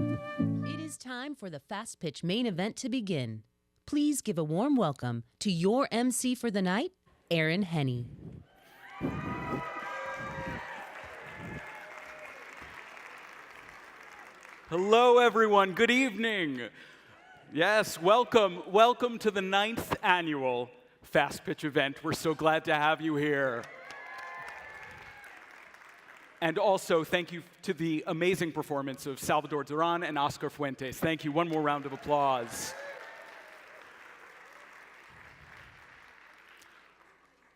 It is time for the Fast Pitch main event to begin. Please give a warm welcome to your MC for the night, Aaron Henny. Hello, everyone. Good evening. Yes, welcome. Welcome to the 9th annual Fast Pitch event. We're so glad to have you here. And also, thank you to the amazing performance of Salvador Duran and Oscar Fuentes. Thank you. One more round of applause.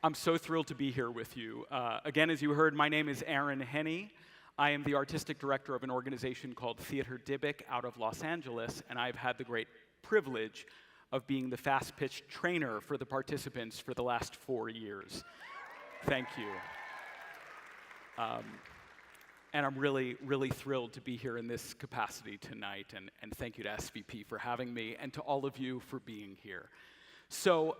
I'm so thrilled to be here with you. Again, as you heard, my name is Aaron Henny. I am the artistic director of an organization called Theater Dybbuk out of Los Angeles, and I've had the great privilege of being the Fast Pitch trainer for the participants for the last 4 years. Thank you. And I'm really, really thrilled to be here in this capacity tonight, and thank you to SVP for having me, and to all of you for being here. So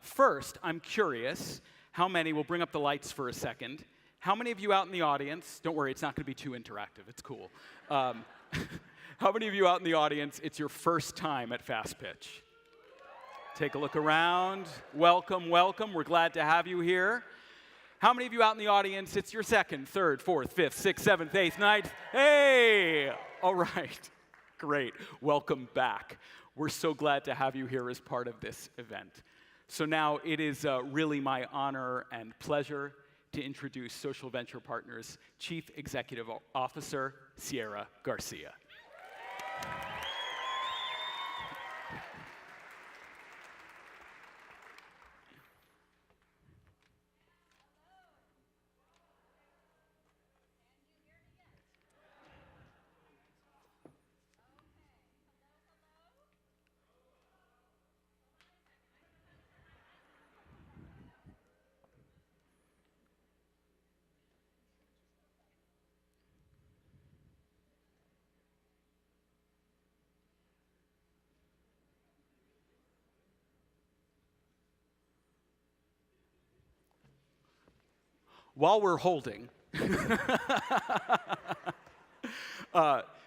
first, I'm curious, how many, we'll bring up the lights for a second, how many of you out in the audience, don't worry, it's not going to be too interactive, it's cool. How many of you out in the audience, it's your first time at Fast Pitch? Take a look around. Welcome, welcome. We're glad to have you here. How many of you out in the audience, it's your second, third, fourth, fifth, sixth, seventh, eighth, ninth? Hey! All right. Great. Welcome back. We're so glad to have you here as part of this event. So now it is really my honor and pleasure to introduce Social Venture Partners Chief Executive Officer, Sierra Garcia. While we're holding,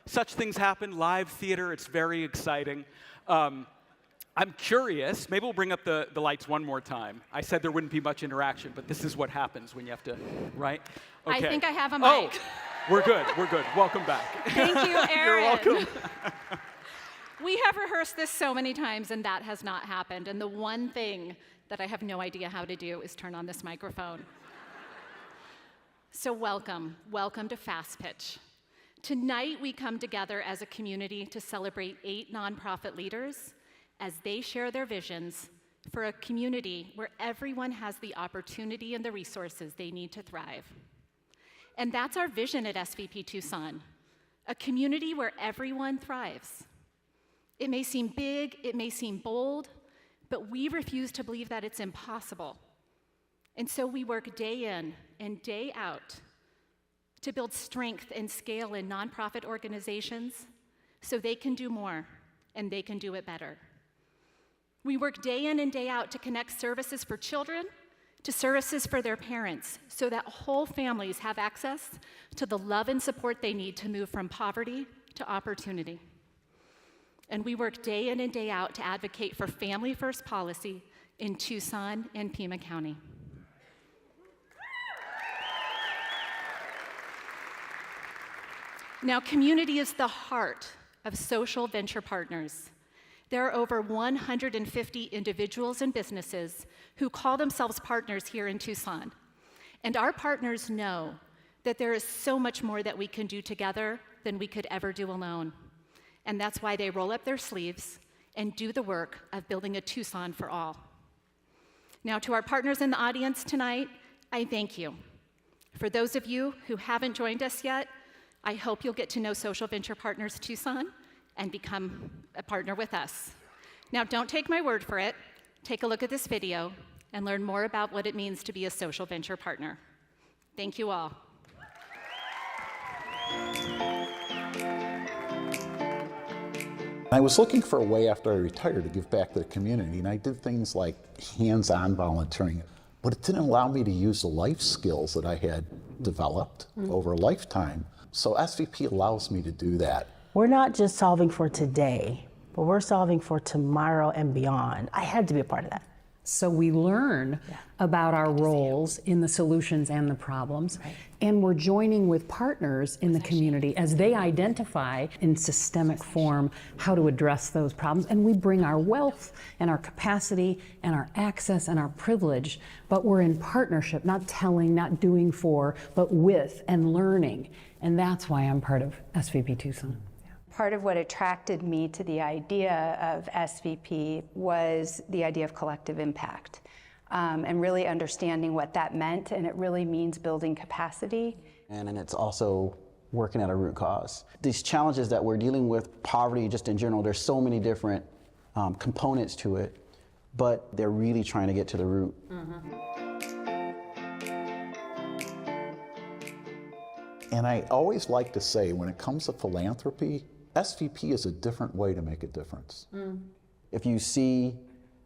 such things happen, live theater, it's very exciting. I'm curious, maybe we'll bring up the lights one more time. I said there wouldn't be much interaction, but this is what happens when you have to, right? Okay. I think I have a mic. Oh, we're good, we're good. Welcome back. Thank you, Aaron. You're welcome. We have rehearsed this so many times, and that has not happened. And the one thing that I have no idea how to do is turn on this microphone. So welcome to Fast Pitch. Tonight we come together as a community to celebrate 8 nonprofit leaders as they share their visions for a community where everyone has the opportunity and the resources they need to thrive. And that's our vision at SVP Tucson, a community where everyone thrives. It may seem big, it may seem bold, but we refuse to believe that it's impossible. And so we work day in and day out to build strength and scale in nonprofit organizations so they can do more and they can do it better. We work day in and day out to connect services for children to services for their parents so that whole families have access to the love and support they need to move from poverty to opportunity. And we work day in and day out to advocate for family first policy in Tucson and Pima County. Now, community is the heart of Social Venture Partners. There are over 150 individuals and businesses who call themselves partners here in Tucson. And our partners know that there is so much more that we can do together than we could ever do alone. And that's why they roll up their sleeves and do the work of building a Tucson for all. Now, to our partners in the audience tonight, I thank you. For those of you who haven't joined us yet, I hope you'll get to know Social Venture Partners Tucson and become a partner with us. Now, don't take my word for it. Take a look at this video and learn more about what it means to be a social venture partner. Thank you all. I was looking for a way after I retired to give back to the community, and I did things like hands-on volunteering, but it didn't allow me to use the life skills that I had developed over a lifetime. So SVP allows me to do that. We're not just solving for today, but we're solving for tomorrow and beyond. I had to be a part of that. So we learn about our roles in the solutions and the problems, and we're joining with partners in the community as they identify in systemic form how to address those problems. And we bring our wealth and our capacity and our access and our privilege, but we're in partnership, not telling, not doing for, but with and learning. And that's why I'm part of SVP Tucson. Part of what attracted me to the idea of SVP was the idea of collective impact, and really understanding what that meant, and it really means building capacity. And it's also working at a root cause. These challenges that we're dealing with, poverty just in general, there's so many different components to it, but they're really trying to get to the root. And I always like to say, when it comes to philanthropy, SVP is a different way to make a difference. If you see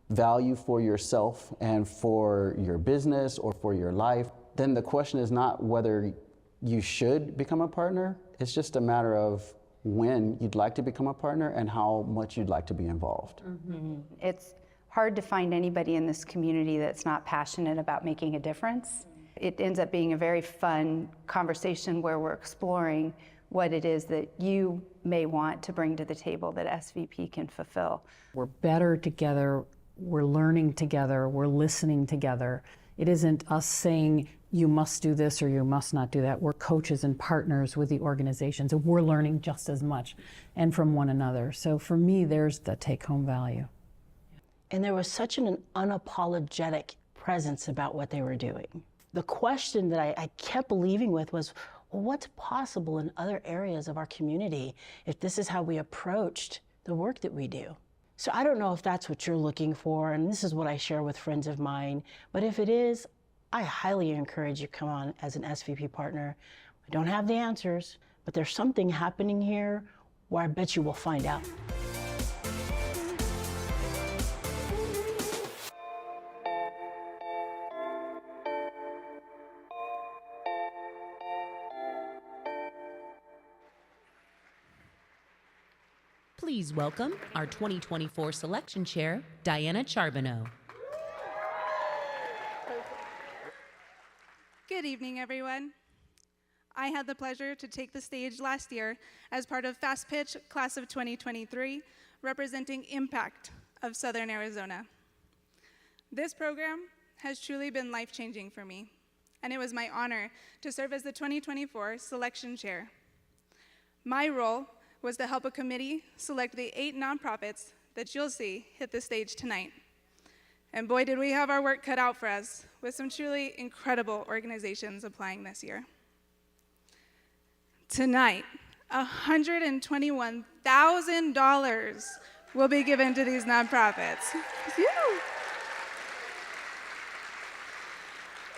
value for yourself and for your business or for your life, then the question is not whether you should become a partner. It's just a matter of when you'd like to become a partner and how much you'd like to be involved. It's hard to find anybody in this community that's not passionate about making a difference. It ends up being a very fun conversation where we're exploring what it is that you may want to bring to the table that SVP can fulfill. We're better together, we're learning together, we're listening together. It isn't us saying you must do this or you must not do that. We're coaches and partners with the organizations, and we're learning just as much and from one another. So for me, there's the take-home value. And there was such an unapologetic presence about what they were doing. The question that I kept leaving with was, well, what's possible in other areas of our community if this is how we approached the work that we do? So I don't know if that's what you're looking for, and this is what I share with friends of mine, but if it is, I highly encourage you to come on as an SVP partner. We don't have the answers, but there's something happening here where I bet you will find out. Please welcome our 2024 Selection Chair, Diana Charbonneau. Good evening, everyone. I had the pleasure to take the stage last year as part of Fast Pitch Class of 2023, representing Impact of Southern Arizona. This program has truly been life-changing for me, and it was my honor to serve as the 2024 Selection Chair. My role was to help a committee select the 8 nonprofits that you'll see hit the stage tonight. And boy, did we have our work cut out for us with some truly incredible organizations applying this year. Tonight, $121,000 will be given to these nonprofits,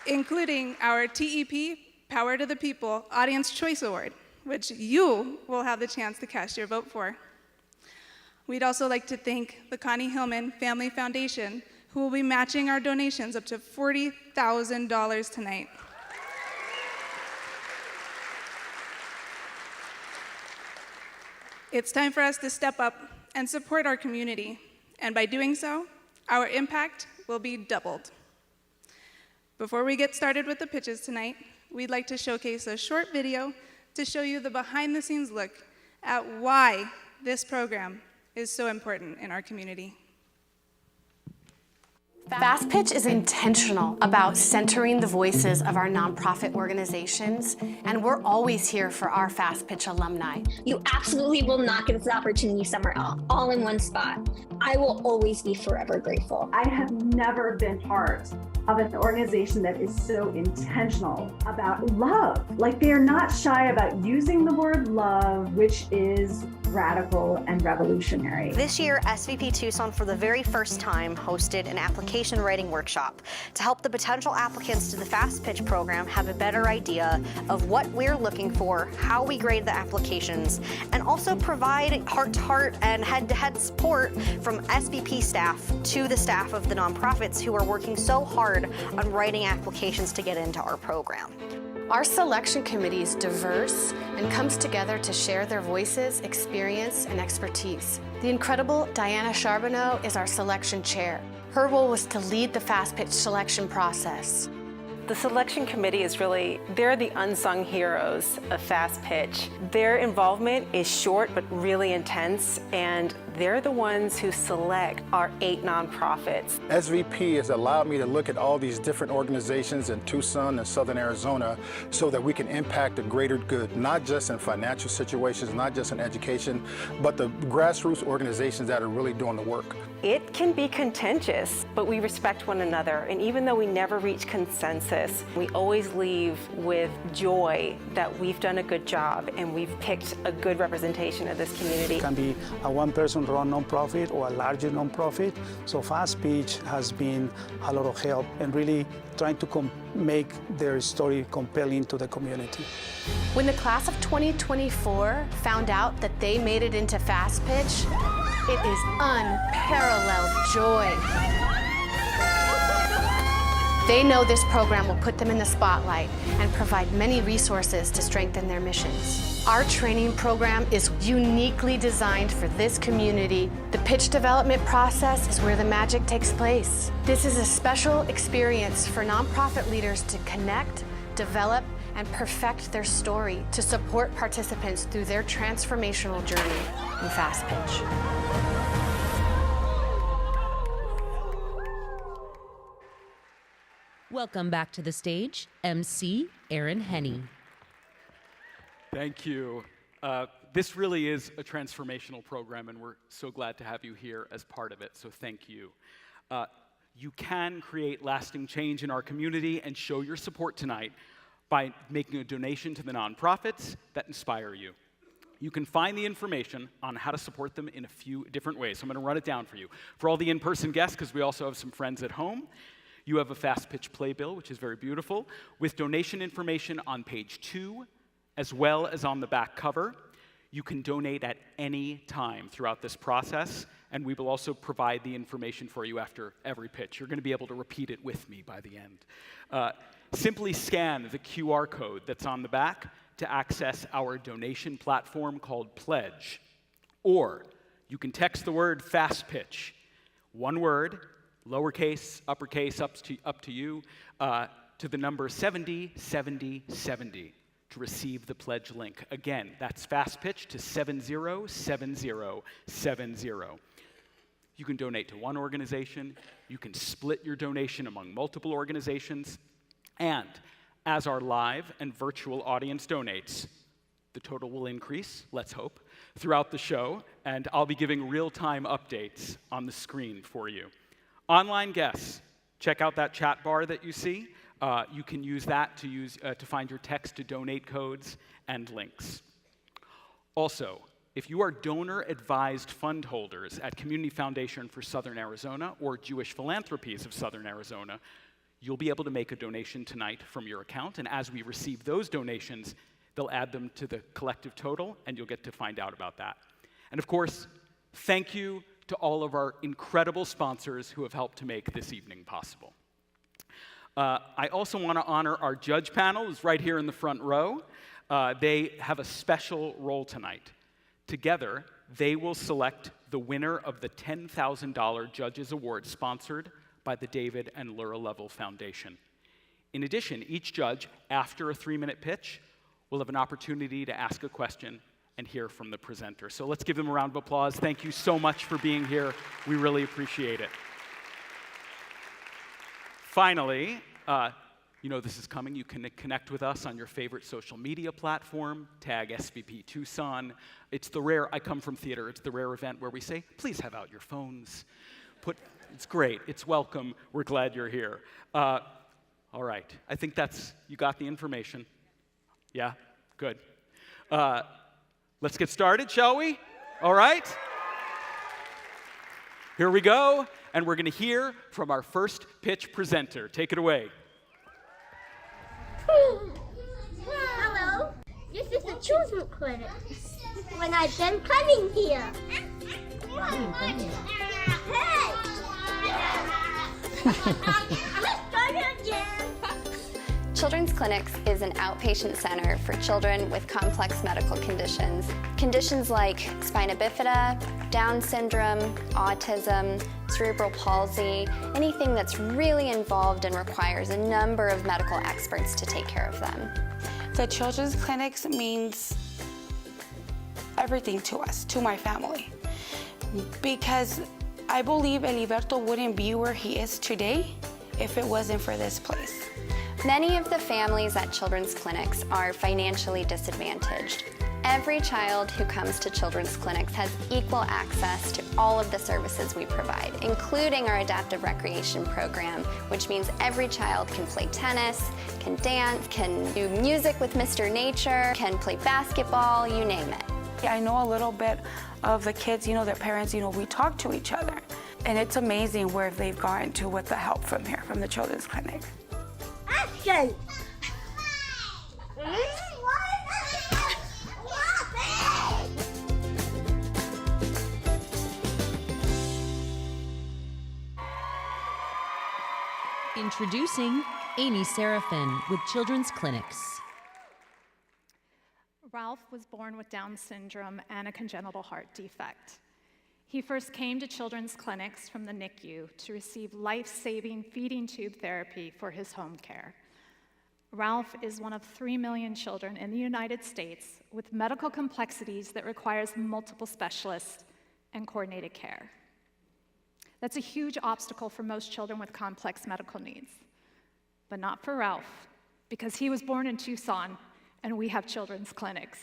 including our TEP, Power to the People Audience Choice Award, which you will have the chance to cast your vote for. We'd also like to thank the Connie Hillman Family Foundation, who will be matching our donations up to $40,000 tonight. It's time for us to step up and support our community, and by doing so, our impact will be doubled. Before we get started with the pitches tonight, we'd like to showcase a short video to show you the behind-the-scenes look at why this program is so important in our community. Fast Pitch is intentional about centering the voices of our nonprofit organizations, and we're always here for our Fast Pitch alumni. You absolutely will not get this opportunity somewhere else, all in one spot. I will always be forever grateful. I have never been part of an organization that is so intentional about love. Like, they are not shy about using the word love, which is radical and revolutionary. This year, SVP Tucson, for the very first time, hosted an application writing workshop to help the potential applicants to the Fast Pitch program have a better idea of what we're looking for, how we grade the applications, and also provide heart-to-heart and head-to-head support from SVP staff to the staff of the nonprofits who are working so hard on writing applications to get into our program. Our selection committee is diverse and comes together to share their voices, experience, and expertise. The incredible Diana Charbonneau is our selection chair. Her role was to lead the Fast Pitch selection process. The selection committee is really, they're the unsung heroes of Fast Pitch. Their involvement is short but really intense, and they're the ones who select our 8 nonprofits. SVP has allowed me to look at all these different organizations in Tucson and Southern Arizona so that we can impact the greater good, not just in financial situations, not just in education, but the grassroots organizations that are really doing the work. It can be contentious, but we respect one another, and even though we never reach consensus, we always leave with joy that we've done a good job and we've picked a good representation of this community. It can be a one-person run nonprofit or a larger nonprofit, so Fast Pitch has been a lot of help in really trying to make their story compelling to the community. When the class of 2024 found out that they made it into Fast Pitch, it is unparalleled joy. They know this program will put them in the spotlight and provide many resources to strengthen their missions. Our training program is uniquely designed for this community. The pitch development process is where the magic takes place. This is a special experience for nonprofit leaders to connect, develop, and perfect their story to support participants through their transformational journey in Fast Pitch. Welcome back to the stage, MC Aaron Henney. Thank you. This really is a transformational program, and we're so glad to have you here as part of it, so thank you. You can create lasting change in our community and show your support tonight by making a donation to the nonprofits that inspire you. You can find the information on how to support them in a few different ways. So I'm going to run it down for you. For all the in-person guests, because we also have some friends at home, you have a Fast Pitch playbill, which is very beautiful, with donation information on page 2, as well as on the back cover. You can donate at any time throughout this process, and we will also provide the information for you after every pitch. You're going to be able to repeat it with me by the end. Simply scan the QR code that's on the back to access our donation platform called Pledge. Or you can text the word Fast Pitch, one word, lowercase, uppercase, up to you, to the number 707070 to receive the pledge link. Again, that's Fast Pitch to 707070. You can donate to one organization. You can split your donation among multiple organizations. And as our live and virtual audience donates, the total will increase, let's hope, throughout the show, and I'll be giving real-time updates on the screen for you. Online guests, check out that chat bar that you see. You can use that to find your text to donate codes and links. Also, if you are donor-advised fund holders at Community Foundation for Southern Arizona or Jewish Philanthropies of Southern Arizona, you'll be able to make a donation tonight from your account, and as we receive those donations, they'll add them to the collective total, and you'll get to find out about that. And of course, thank you to all of our incredible sponsors who have helped to make this evening possible. I also want to honor our judge panel, who's right here in the front row. They have a special role tonight. Together, they will select the winner of the $10,000 Judges Award sponsored by the David and Laura Level Foundation. In addition, each judge, after a 3-minute pitch, will have an opportunity to ask a question and hear from the presenter. So let's give them a round of applause. Thank you so much for being here. We really appreciate it. Finally, you know this is coming. You can connect with us on your favorite social media platform. Tag SVP Tucson. It's the rare, I come from theater, it's the rare event where we say, please have out your phones. It's great. It's welcome. We're glad you're here. All right. I think you got the information. Yeah? Good. Let's get started, shall we? All right. Here we go. And we're going to hear from our first pitch presenter. Take it away. Hello. This is the children's clinic. When I've been coming here. Hey! Children's Clinics is an outpatient center for children with complex medical conditions. Conditions like spina bifida, Down syndrome, autism, cerebral palsy, anything that's really involved and requires a number of medical experts to take care of them. The Children's Clinics means everything to us, to my family, because I believe Eliberto wouldn't be where he is today if it wasn't for this place. Many of the families at Children's Clinics are financially disadvantaged. Every child who comes to Children's Clinics has equal access to all of the services we provide, including our adaptive recreation program, which means every child can play tennis, can dance, can do music with Mr. Nature, can play basketball, you name it. I know a little bit of the kids, their parents, we talk to each other. And it's amazing where they've gotten to with the help from here, from the Children's Clinic. Action! Introducing Amy Serafin with Children's Clinics. Ralph was born with Down syndrome and a congenital heart defect. He first came to Children's Clinics from the NICU to receive life-saving feeding tube therapy for his home care. Ralph is one of 3 million children in the United States with medical complexities that requires multiple specialists and coordinated care. That's a huge obstacle for most children with complex medical needs, but not for Ralph, because he was born in Tucson and we have Children's Clinics.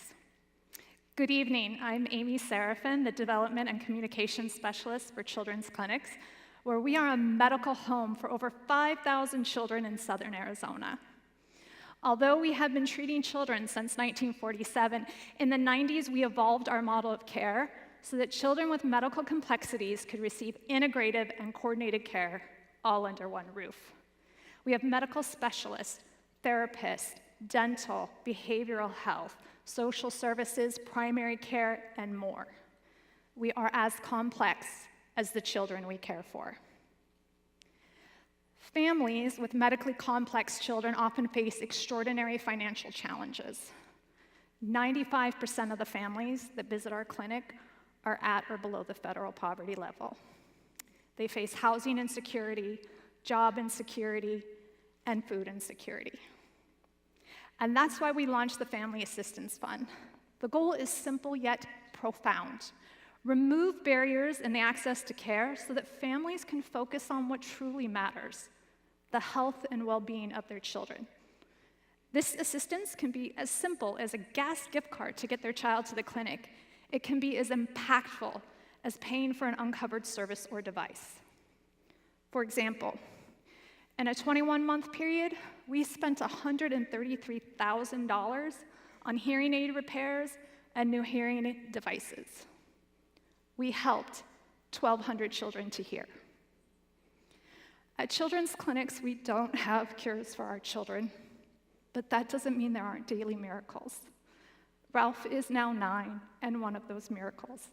Good evening, I'm Amy Serafin, the Development and Communications Specialist for Children's Clinics, where we are a medical home for over 5,000 children in southern Arizona. Although we have been treating children since 1947, in the 90s we evolved our model of care so that children with medical complexities could receive integrative and coordinated care all under one roof. We have medical specialists, therapists, dental, behavioral health, social services, primary care, and more. We are as complex as the children we care for. Families with medically complex children often face extraordinary financial challenges. 95% of the families that visit our clinic are at or below the federal poverty level. They face housing insecurity, job insecurity, and food insecurity. And that's why we launched the Family Assistance Fund. The goal is simple yet profound. Remove barriers in the access to care so that families can focus on what truly matters, the health and well-being of their children. This assistance can be as simple as a gas gift card to get their child to the clinic. It can be as impactful as paying for an uncovered service or device. For example, in a 21-month period, we spent $133,000 on hearing aid repairs and new hearing aid devices. We helped 1,200 children to hear. At Children's Clinics, we don't have cures for our children, but that doesn't mean there aren't daily miracles. Ralph is now 9 and one of those miracles.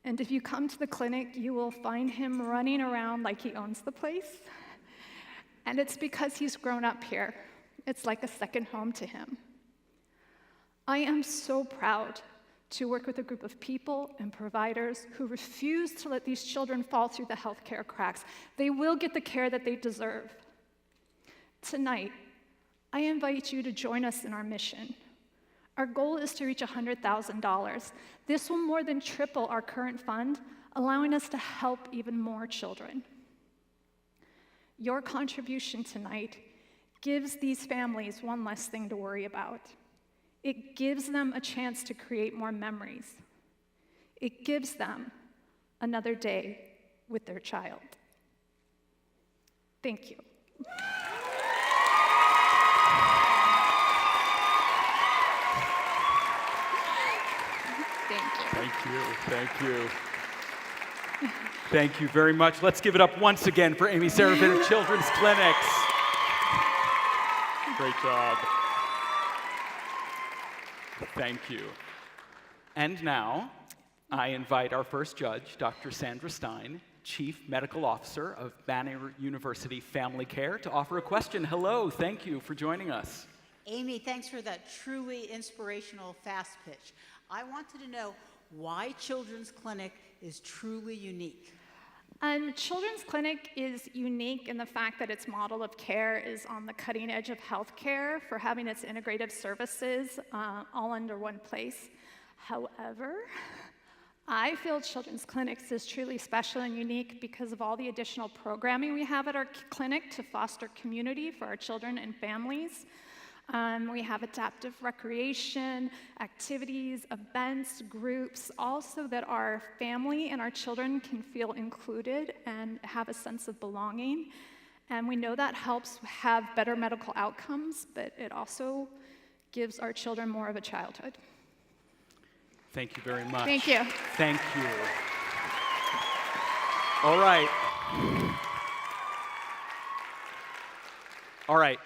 And if you come to the clinic, you will find him running around like he owns the place. And it's because he's grown up here. It's like a second home to him. I am so proud to work with a group of people and providers who refuse to let these children fall through the healthcare cracks. They will get the care that they deserve. Tonight, I invite you to join us in our mission. Our goal is to reach $100,000. This will more than triple our current fund, allowing us to help even more children. Your contribution tonight gives these families one less thing to worry about. It gives them a chance to create more memories. It gives them another day with their child. Thank you. Thank you. Thank you. Thank you. Thank you very much. Let's give it up once again for Amy Serafin at Children's Clinics. Great job. Thank you. And now, I invite our first judge, Dr. Sandra Stein, Chief Medical Officer of Banner University Family Care, to offer a question. Hello, thank you for joining us. Amy, thanks for that truly inspirational fast pitch. I wanted to know why Children's Clinic is truly unique. Children's Clinic is unique in the fact that its model of care is on the cutting edge of healthcare for having its integrative services all under one place. However, I feel Children's Clinics is truly special and unique because of all the additional programming we have at our clinic to foster community for our children and families. We have adaptive recreation, activities, events, groups, all so that our family and our children can feel included and have a sense of belonging. And we know that helps have better medical outcomes, but it also gives our children more of a childhood. Thank you very much. Thank you. Thank you. All right. All right.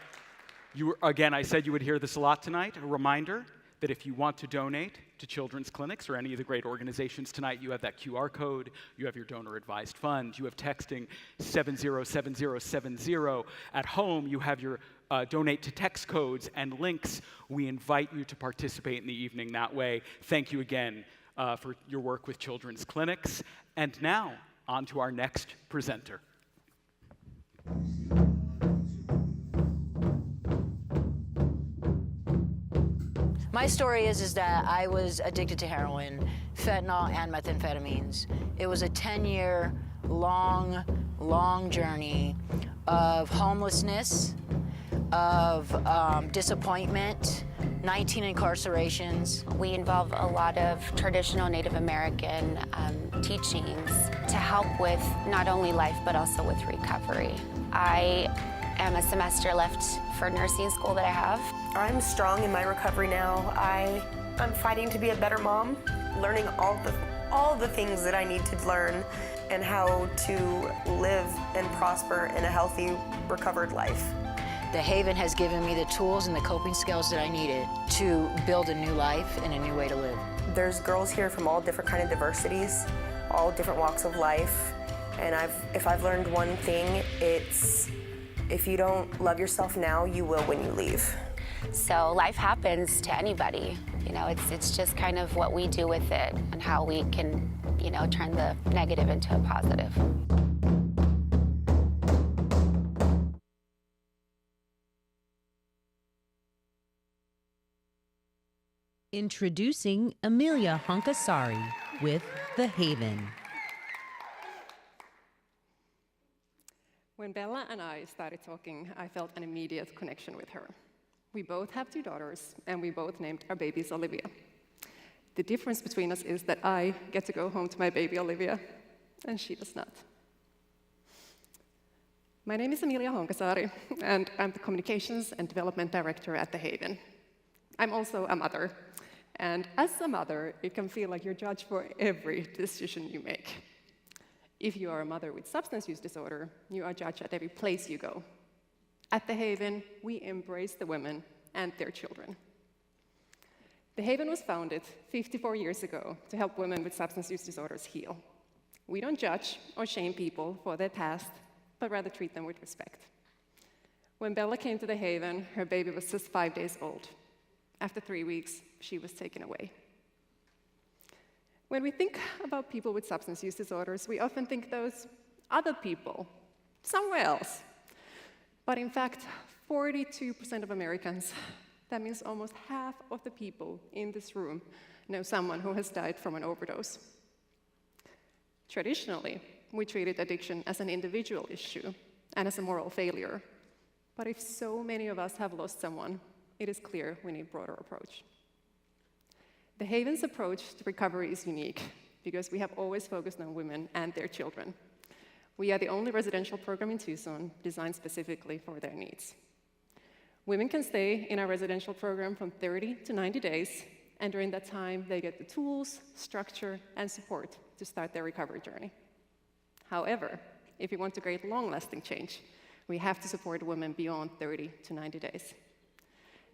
Again, I said you would hear this a lot tonight. A reminder that if you want to donate to children's clinics or any of the great organizations tonight, you have that QR code, you have your donor-advised fund, you have texting 707070. At home, you have your donate to text codes and links. We invite you to participate in the evening that way. Thank you again for your work with children's clinics. And now, on to our next presenter. My story is that I was addicted to heroin, fentanyl, and methamphetamines. It was a 10-year long journey of homelessness, of disappointment, 19 incarcerations. We involve a lot of traditional Native American teachings to help with not only life, but also with recovery. I am a semester left for nursing school that I have. I'm strong in my recovery now. I'm fighting to be a better mom, learning all the things that I need to learn and how to live and prosper in a healthy, recovered life. The Haven has given me the tools and the coping skills that I needed to build a new life and a new way to live. There's girls here from all different kind of diversities, all different walks of life, and if I've learned one thing, it's if you don't love yourself now, you will when you leave. So life happens to anybody. You know, it's just kind of what we do with it and how we can, you know, turn the negative into a positive. Introducing Emilia Honkasaari with The Haven. When Bella and I started talking, I felt an immediate connection with her. We both have 2 daughters, and we both named our babies Olivia. The difference between us is that I get to go home to my baby Olivia, and she does not. My name is Emilia Honkasaari, and I'm the Communications and Development Director at The Haven. I'm also a mother, and as a mother, it can feel like you're judged for every decision you make. If you are a mother with substance use disorder, you are judged at every place you go. At The Haven, we embrace the women and their children. The Haven was founded 54 years ago to help women with substance use disorders heal. We don't judge or shame people for their past, but rather treat them with respect. When Bella came to The Haven, her baby was just 5 days old. After 3 weeks, she was taken away. When we think about people with substance use disorders, we often think those other people, somewhere else. But in fact, 42% of Americans, that means almost half of the people in this room, know someone who has died from an overdose. Traditionally, we treated addiction as an individual issue and as a moral failure. But if so many of us have lost someone, it is clear we need a broader approach. The Haven's approach to recovery is unique because we have always focused on women and their children. We are the only residential program in Tucson designed specifically for their needs. Women can stay in our residential program from 30 to 90 days, and during that time, they get the tools, structure, and support to start their recovery journey. However, if we want to create long-lasting change, we have to support women beyond 30 to 90 days.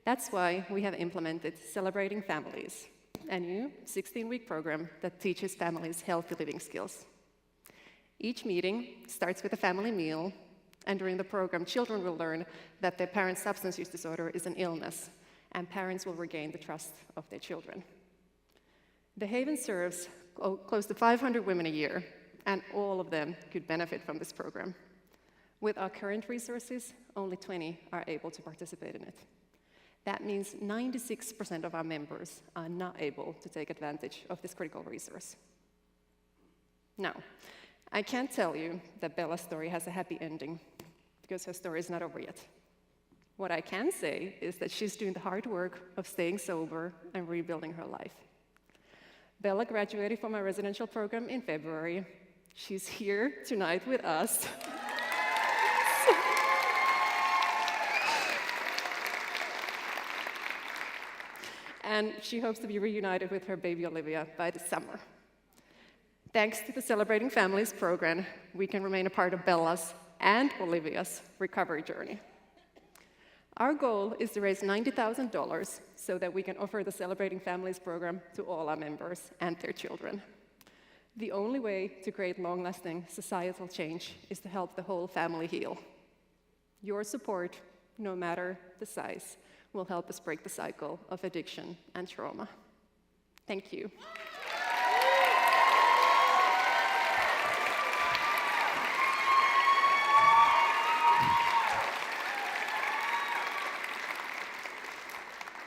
That's why we have implemented Celebrating Families, a new 16-week program that teaches families healthy living skills. Each meeting starts with a family meal, and during the program, children will learn that their parents' substance use disorder is an illness, and parents will regain the trust of their children. The Haven serves close to 500 women a year, and all of them could benefit from this program. With our current resources, only 20 are able to participate in it. That means 96% of our members are not able to take advantage of this critical resource. Now, I can't tell you that Bella's story has a happy ending, because her story is not over yet. What I can say is that she's doing the hard work of staying sober and rebuilding her life. Bella graduated from our residential program in February. She's here tonight with us. And she hopes to be reunited with her baby Olivia by the summer. Thanks to the Celebrating Families program, we can remain a part of Bella's and Olivia's recovery journey. Our goal is to raise $90,000 so that we can offer the Celebrating Families program to all our members and their children. The only way to create long-lasting societal change is to help the whole family heal. Your support, no matter the size, will help us break the cycle of addiction and trauma. Thank you.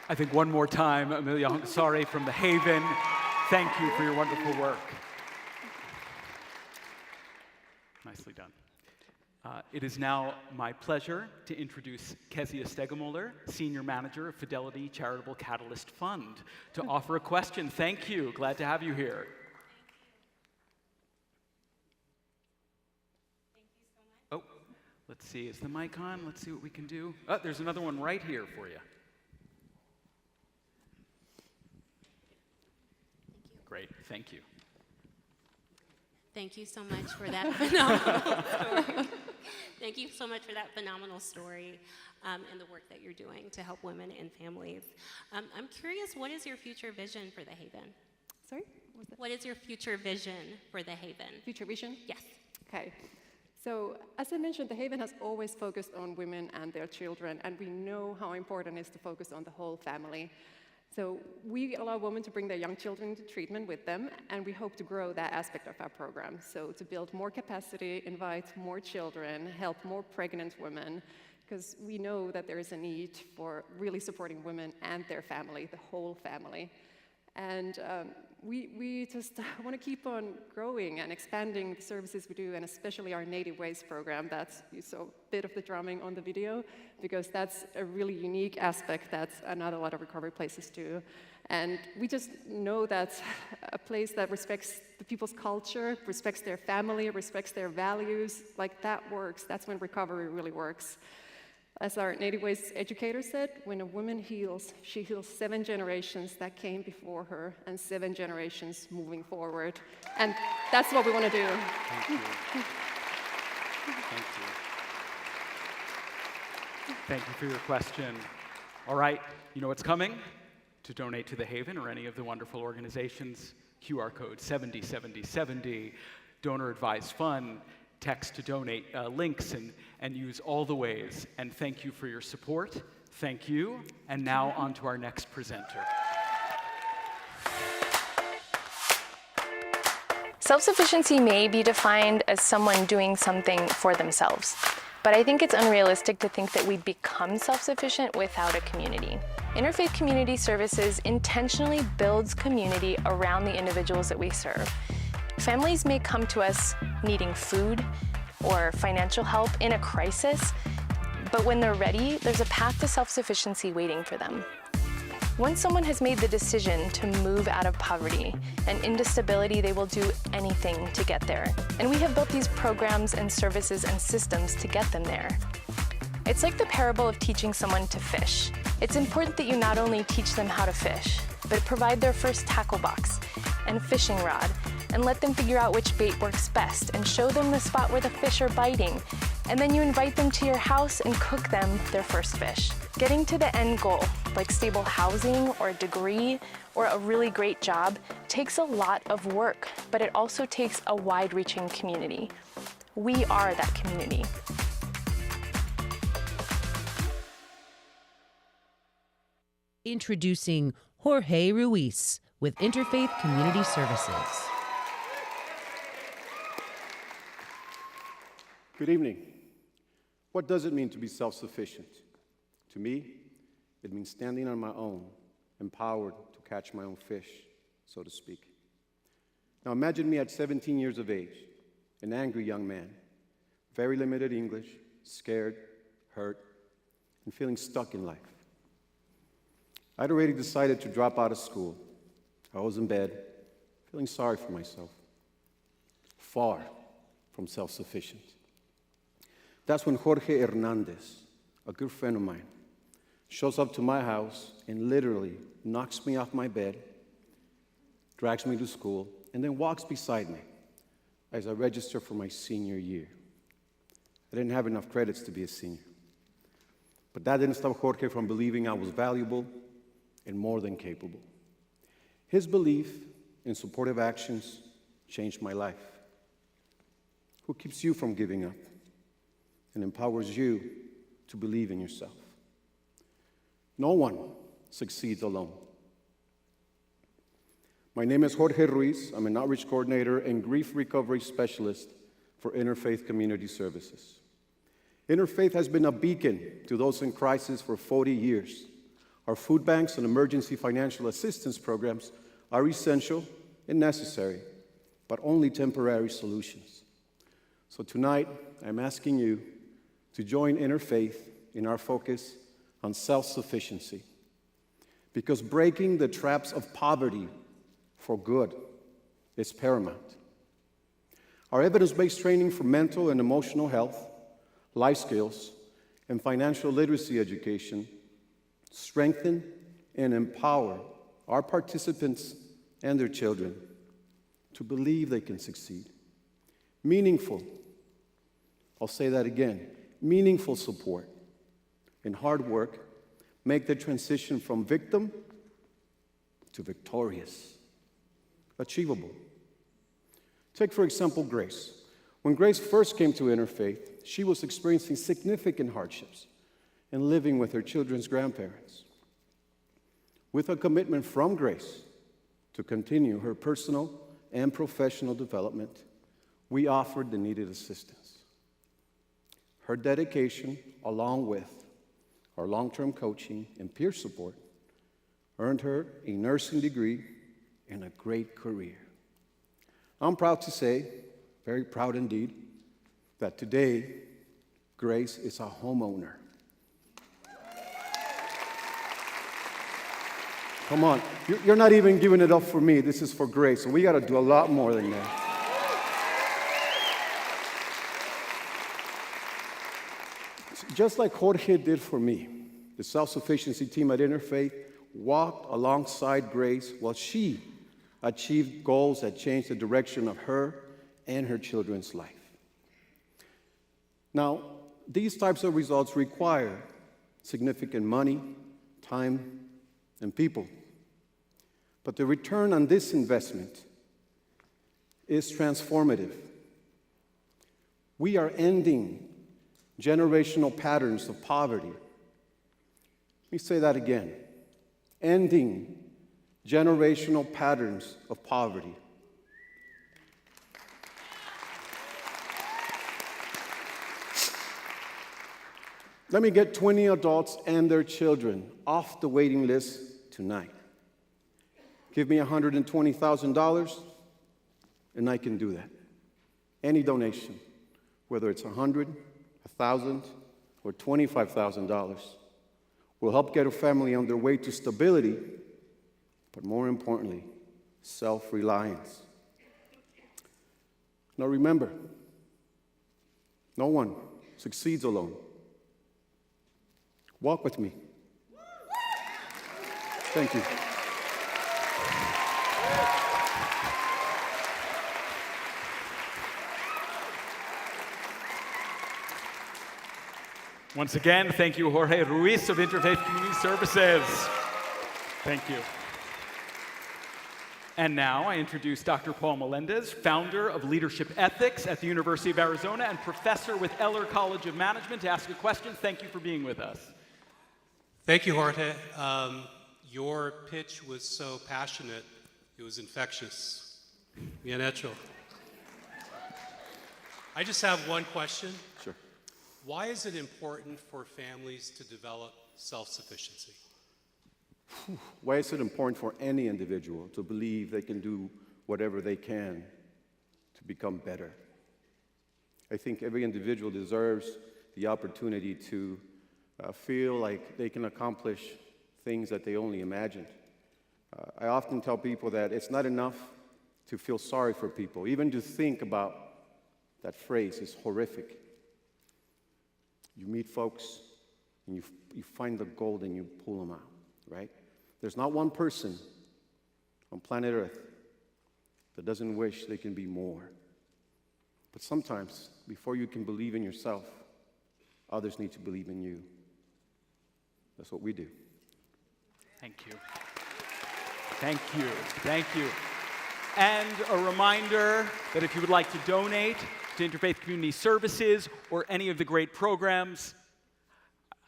I think one more time, Emilia Honkasaari from the Haven, thank you for your wonderful work. Nicely done. It is now my pleasure to introduce Kezia Stegemuller, Senior Manager of Fidelity Charitable Catalyst Fund, to offer a question. Thank you. Glad to have you here. Thank you so much. Oh, let's see. Is the mic on? Let's see what we can do. Oh, there's another one right here for you. Great. Thank you. Thank you so much for that phenomenal story. Thank you so much for that phenomenal story and the work that you're doing to help women and families. I'm curious, what is your future vision for the Haven? Sorry? What is your future vision for the Haven? Future vision? Yes. Okay. So, as I mentioned, the Haven has always focused on women and their children, and we know how important it is to focus on the whole family. So we allow women to bring their young children into treatment with them, and we hope to grow that aspect of our program. So to build more capacity, invite more children, help more pregnant women, because we know that there is a need for really supporting women and their family, the whole family. And we just want to keep on growing and expanding the services we do, and especially our Native Ways program. You saw a bit of the drumming on the video, because that's a really unique aspect that not a lot of recovery places do. And we just know that a place that respects the people's culture, respects their family, respects their values, like that works. That's when recovery really works. As our Native Ways educator said, when a woman heals, she heals 7 generations that came before her and 7 generations moving forward. And that's what we want to do. Thank you. Thank you. Thank you for your question. All right, you know what's coming? To donate to the Haven or any of the wonderful organizations, QR code 707070, donor advised fund, text to donate links and use all the ways. And thank you for your support. Thank you. And now on to our next presenter. Self-sufficiency may be defined as someone doing something for themselves, but I think it's unrealistic to think that we'd become self-sufficient without a community. Interfaith Community Services intentionally builds community around the individuals that we serve. Families may come to us needing food or financial help in a crisis, but when they're ready, there's a path to self-sufficiency waiting for them. Once someone has made the decision to move out of poverty and into stability, they will do anything to get there. And we have built these programs and services and systems to get them there. It's like the parable of teaching someone to fish. It's important that you not only teach them how to fish, but provide their first tackle box and fishing rod, and let them figure out which bait works best, and show them the spot where the fish are biting. And then you invite them to your house and cook them their first fish. Getting to the end goal like stable housing or a degree or a really great job, takes a lot of work, but it also takes a wide-reaching community. We are that community. Introducing Jorge Ruiz with Interfaith Community Services. Good evening. What does it mean to be self-sufficient? To me, it means standing on my own, empowered to catch my own fish, so to speak. Now imagine me at 17 years of age, an angry young man, very limited English, scared, hurt, and feeling stuck in life. I'd already decided to drop out of school. I was in bed, feeling sorry for myself, far from self-sufficient. That's when Jorge Hernandez, a good friend of mine, shows up to my house and literally knocks me off my bed, drags me to school, and then walks beside me as I register for my senior year. I didn't have enough credits to be a senior. But that didn't stop Jorge from believing I was valuable and more than capable. His belief in supportive actions changed my life. Who keeps you from giving up and empowers you to believe in yourself? No one succeeds alone. My name is Jorge Ruiz. I'm an outreach coordinator and grief recovery specialist for Interfaith Community Services. Interfaith has been a beacon to those in crisis for 40 years. Our food banks and emergency financial assistance programs are essential and necessary, but only temporary solutions. So tonight, I'm asking you to join Interfaith in our focus on self-sufficiency, because breaking the traps of poverty for good is paramount. Our evidence-based training for mental and emotional health, life skills, and financial literacy education strengthen and empower our participants and their children to believe they can succeed. Meaningful, I'll say that again, meaningful support and hard work make the transition from victim to victorious, achievable. Take, for example, Grace. When Grace first came to Interfaith, she was experiencing significant hardships and living with her children's grandparents. With a commitment from Grace to continue her personal and professional development, we offered the needed assistance. Her dedication, along with our long-term coaching and peer support, earned her a nursing degree and a great career. I'm proud to say, very proud indeed, that today, Grace is a homeowner. Come on, you're not even giving it up for me. This is for Grace, and we got to do a lot more than that. Just like Jorge did for me, the self-sufficiency team at Interfaith walked alongside Grace while she achieved goals that changed the direction of her and her children's life. Now, these types of results require significant money, time, and people. But the return on this investment is transformative. We are ending generational patterns of poverty. Let me say that again. Ending generational patterns of poverty. Let me get 20 adults and their children off the waiting list tonight. Give me $120,000, and I can do that. Any donation, whether it's $100, $1,000, or $25,000, will help get a family on their way to stability, but more importantly, self-reliance. Now remember, no one succeeds alone. Walk with me. Thank you. Once again, thank you, Jorge Ruiz of Interfaith Community Services. Thank you. And now I introduce Dr. Paul Melendez, founder of Leadership Ethics at the University of Arizona and professor with Eller College of Management, to ask a question. Thank you for being with us. Thank you, Jorge. Your pitch was so passionate, it was infectious. Bien hecho. I just have one question. Sure. Why is it important for families to develop self-sufficiency? Why is it important for any individual to believe they can do whatever they can to become better? I think every individual deserves the opportunity to feel like they can accomplish things that they only imagined. I often tell people that it's not enough to feel sorry for people. Even to think about that phrase is horrific. You meet folks and you find the gold and you pull them out, right? There's not one person on planet Earth that doesn't wish they can be more. But sometimes, before you can believe in yourself, others need to believe in you. That's what we do. Thank you. Thank you. Thank you. And a reminder that if you would like to donate to Interfaith Community Services or any of the great programs,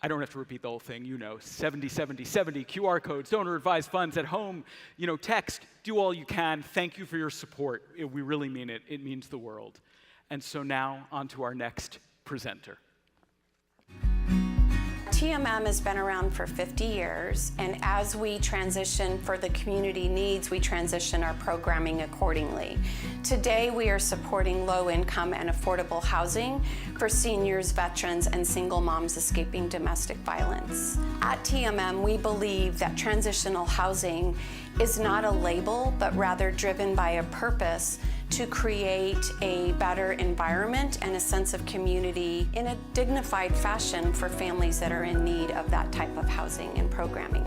I don't have to repeat the whole thing, you know, 707070, QR codes, donor-advised funds at home, text, do all you can. Thank you for your support. We really mean it. It means the world. And so now, on to our next presenter. TMM has been around for 50 years, and as we transition for the community needs, we transition our programming accordingly. Today, we are supporting low-income and affordable housing for seniors, veterans, and single moms escaping domestic violence. At TMM, we believe that transitional housing is not a label, but rather driven by a purpose to create a better environment and a sense of community in a dignified fashion for families that are in need of that type of housing and programming.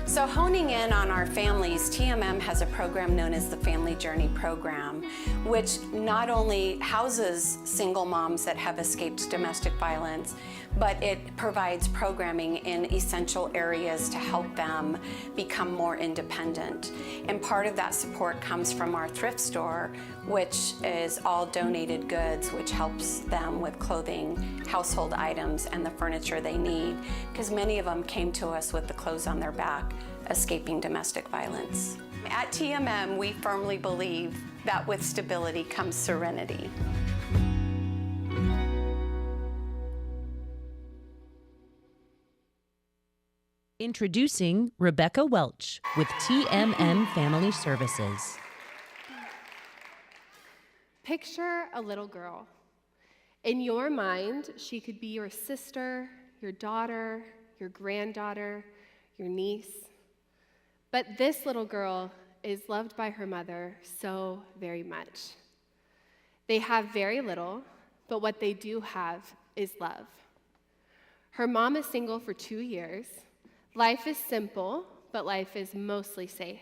So honing in on our families, TMM has a program known as the Family Journey Program, which not only houses single moms that have escaped domestic violence, but it provides programming in essential areas to help them become more independent. And part of that support comes from our thrift store, which is all donated goods, which helps them with clothing, household items, and the furniture they need, because many of them came to us with the clothes on their back, escaping domestic violence. At TMM, we firmly believe that with stability comes serenity. Introducing Rebekah Welch with TMM Family Services. Picture a little girl. In your mind, she could be your sister, your daughter, your granddaughter, your niece. But this little girl is loved by her mother so very much. They have very little, but what they do have is love. Her mom is single for 2 years. Life is simple, but life is mostly safe.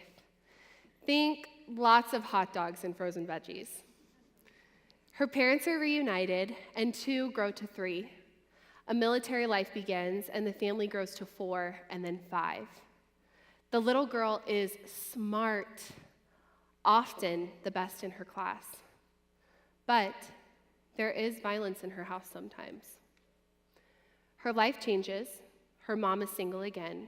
Think lots of hot dogs and frozen veggies. Her parents are reunited, and 2 grow to 3. A military life begins, and the family grows to 4 and then 5. The little girl is smart, often the best in her class. But there is violence in her house sometimes. Her life changes. Her mom is single again.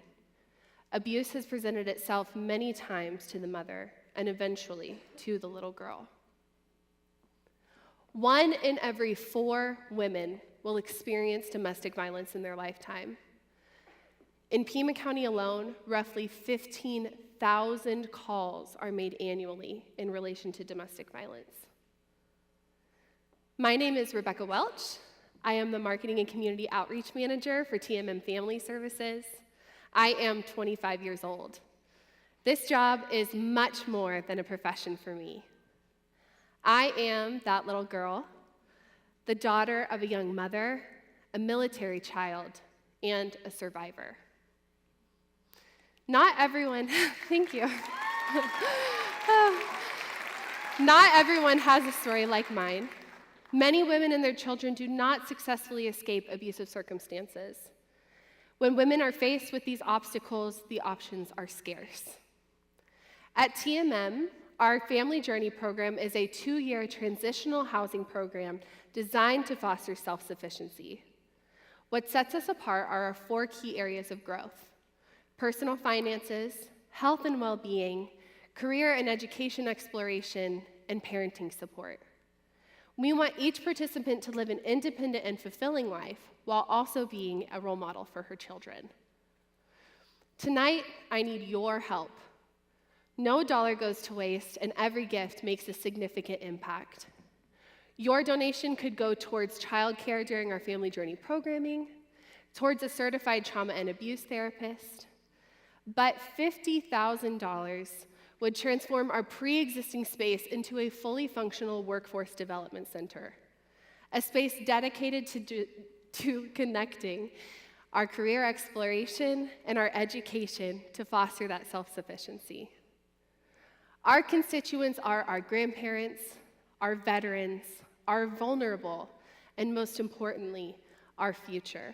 Abuse has presented itself many times to the mother and eventually to the little girl. 1 in every 4 women will experience domestic violence in their lifetime. In Pima County alone, roughly 15,000 calls are made annually in relation to domestic violence. My name is Rebekah Welch. I am the Marketing and Community Outreach Manager for TMM Family Services. I am 25 years old. This job is much more than a profession for me. I am that little girl, the daughter of a young mother, a military child, and a survivor. Not everyone, thank you. Not everyone has a story like mine. Many women and their children do not successfully escape abusive circumstances. When women are faced with these obstacles, the options are scarce. At TMM, our Family Journey program is a 2-year transitional housing program designed to foster self-sufficiency. What sets us apart are our 4 key areas of growth: personal finances, health and well-being, career and education exploration, and parenting support. We want each participant to live an independent and fulfilling life while also being a role model for her children. Tonight, I need your help. No dollar goes to waste, and every gift makes a significant impact. Your donation could go towards childcare during our Family Journey programming, towards a certified trauma and abuse therapist, but $50,000 would transform our pre-existing space into a fully functional workforce development center, a space dedicated to connecting our career exploration and our education to foster that self-sufficiency. Our constituents are our grandparents, our veterans, our vulnerable, and most importantly, our future.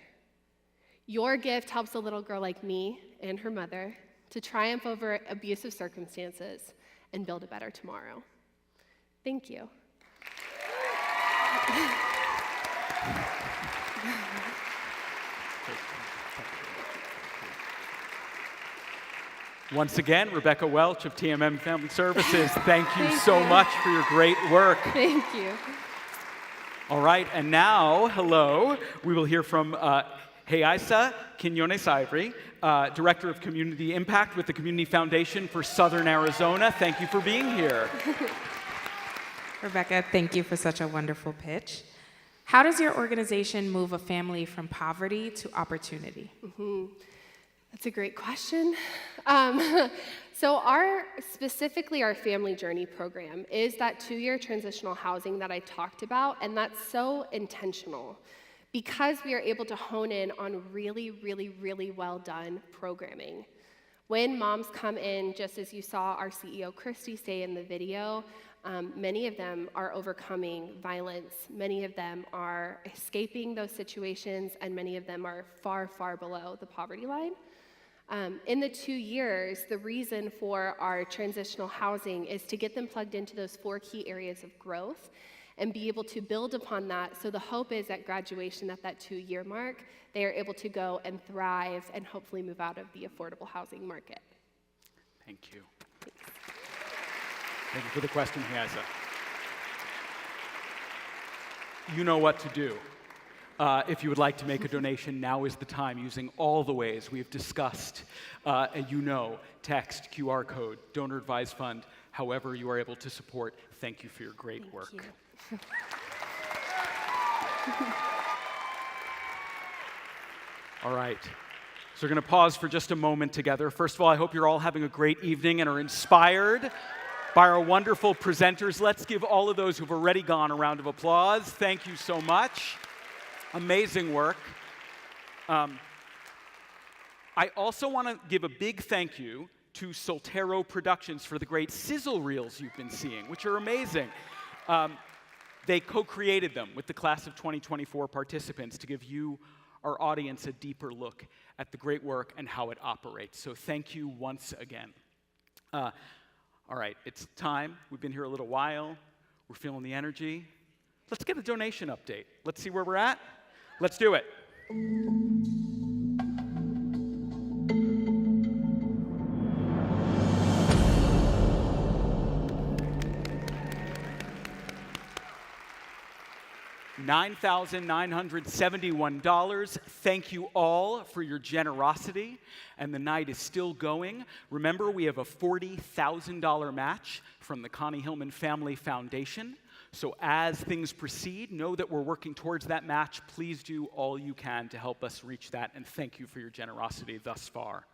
Your gift helps a little girl like me and her mother to triumph over abusive circumstances and build a better tomorrow. Thank you. Once again, Rebekah Welch of TMM Family Services, thank you so much for your great work. Thank you. All right, and now, hello, we will hear from Casa Quiñones-Ivory, Director of Community Impact with the Community Foundation for Southern Arizona. Thank you for being here. Rebekah, thank you for such a wonderful pitch. How does your organization move a family from poverty to opportunity? That's a great question. So specifically our Family Journey program is that 2-year transitional housing that I talked about, and that's so intentional because we are able to hone in on really, really, really well done programming. When moms come in, just as you saw our CEO Christy say in the video, many of them are overcoming violence, many of them are escaping those situations, and many of them are far, far below the poverty line. In the 2 years, the reason for our transitional housing is to get them plugged into those 4 key areas of growth and be able to build upon that. So the hope is at graduation at that 2-year mark, they are able to go and thrive and hopefully move out of the affordable housing market. Thank you. Thank you for the question, Casa. You know what to do. If you would like to make a donation, now is the time, using all the ways we've discussed. Text, QR code, donor advised fund, however you are able to support. Thank you for your great work. Thank you. All right. So we're going to pause for just a moment together. First of all, I hope you're all having a great evening and are inspired by our wonderful presenters. Let's give all of those who've already gone a round of applause. Thank you so much. Amazing work. I also want to give a big thank you to Soltero Productions for the great sizzle reels you've been seeing, which are amazing. They co-created them with the class of 2024 participants to give you, our audience, a deeper look at the great work and how it operates. So thank you once again. All right, it's time. We've been here a little while. We're feeling the energy. Let's get a donation update. Let's see where we're at. Let's do it. $9,971. Thank you all for your generosity, and the night is still going. Remember, we have a $40,000 match from the Connie Hillman Family Foundation. So as things proceed, know that we're working towards that match. Please do all you can to help us reach that, and thank you for your generosity thus far.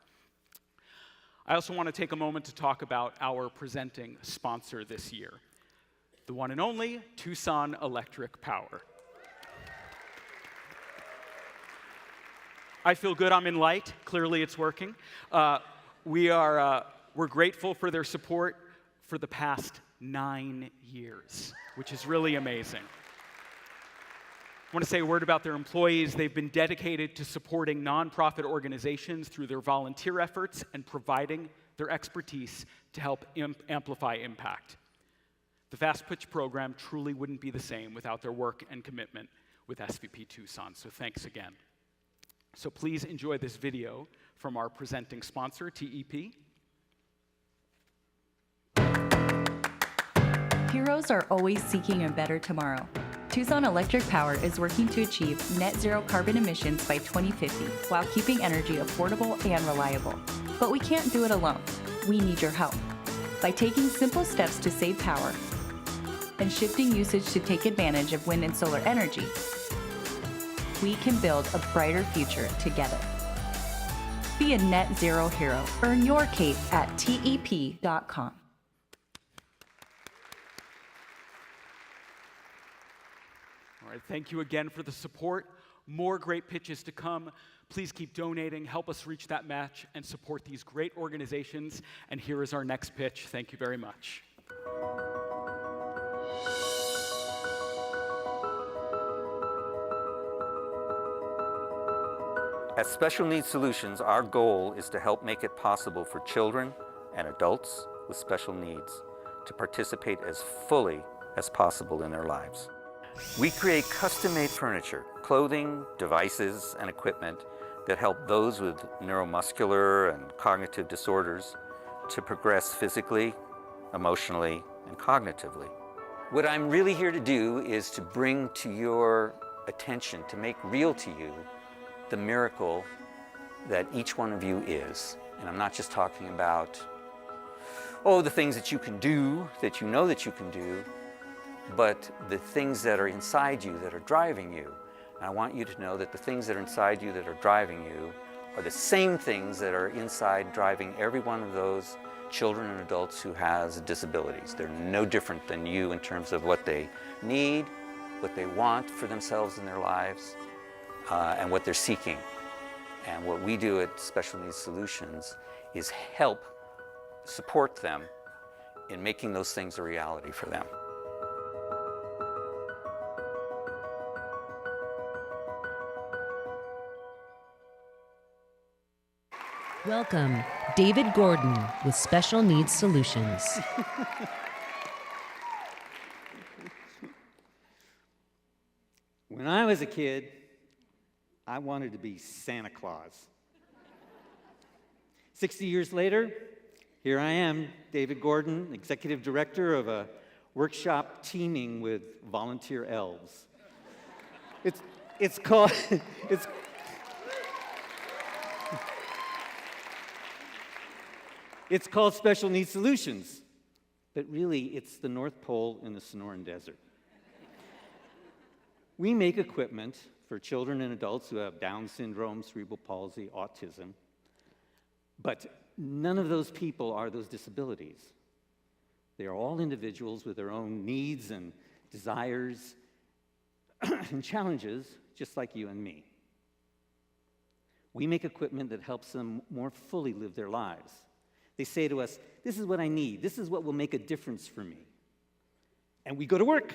I also want to take a moment to talk about our presenting sponsor this year, the one and only Tucson Electric Power. I feel good I'm in light. Clearly it's working. We're grateful for their support for the past 9 years, which is really amazing. I want to say a word about their employees. They've been dedicated to supporting nonprofit organizations through their volunteer efforts and providing their expertise to help amplify impact. The Fast Pitch program truly wouldn't be the same without their work and commitment with SVP Tucson, so thanks again. So please enjoy this video from our presenting sponsor, TEP. Heroes are always seeking a better tomorrow. Tucson Electric Power is working to achieve net zero carbon emissions by 2050 while keeping energy affordable and reliable. But we can't do it alone. We need your help. By taking simple steps to save power and shifting usage to take advantage of wind and solar energy, we can build a brighter future together. Be a net zero hero. Earn your cape at TEP.com. All right, thank you again for the support. More great pitches to come. Please keep donating, help us reach that match, and support these great organizations. And here is our next pitch. Thank you very much. At Special Needs Solutions, our goal is to help make it possible for children and adults with special needs to participate as fully as possible in their lives. We create custom-made furniture, clothing, devices, and equipment that help those with neuromuscular and cognitive disorders to progress physically, emotionally, and cognitively. What I'm really here to do is to bring to your attention, to make real to you, the miracle that each one of you is. And I'm not just talking about, the things that you can do, that you know that you can do, but the things that are inside you that are driving you. And I want you to know that the things that are inside you that are driving you are the same things that are inside driving every one of those children and adults who has disabilities. They're no different than you in terms of what they need, what they want for themselves in their lives, and what they're seeking. And what we do at Special Needs Solutions is help support them in making those things a reality for them. Welcome, David Gordon with Special Needs Solutions. When I was a kid, I wanted to be Santa Claus. 60 years later, here I am, David Gordon, Executive Director of a workshop teaming with volunteer elves. It's called It's called Special Needs Solutions, but really it's the North Pole in the Sonoran Desert. We make equipment for children and adults who have Down syndrome, cerebral palsy, autism, but none of those people are those disabilities. They are all individuals with their own needs and desires and challenges, just like you and me. We make equipment that helps them more fully live their lives. They say to us, this is what I need. This is what will make a difference for me. And we go to work,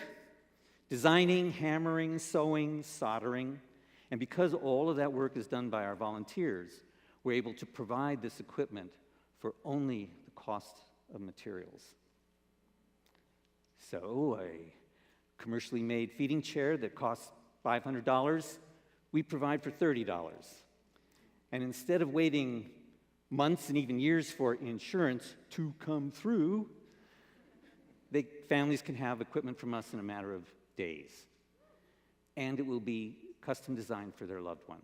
designing, hammering, sewing, soldering. And because all of that work is done by our volunteers, we're able to provide this equipment for only the cost of materials. So a commercially made feeding chair that costs $500, we provide for $30. And instead of waiting months and even years for insurance to come through, families can have equipment from us in a matter of days. And it will be custom designed for their loved one.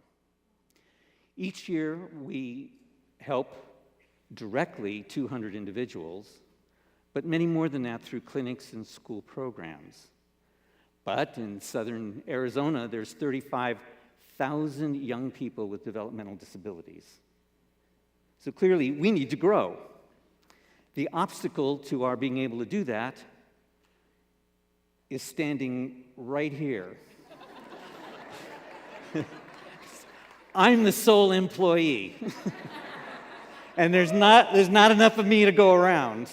Each year, we help directly 200 individuals, but many more than that through clinics and school programs. But in southern Arizona, there's 35,000 young people with developmental disabilities. So clearly, we need to grow. The obstacle to our being able to do that is standing right here. I'm the sole employee. And there's not enough of me to go around.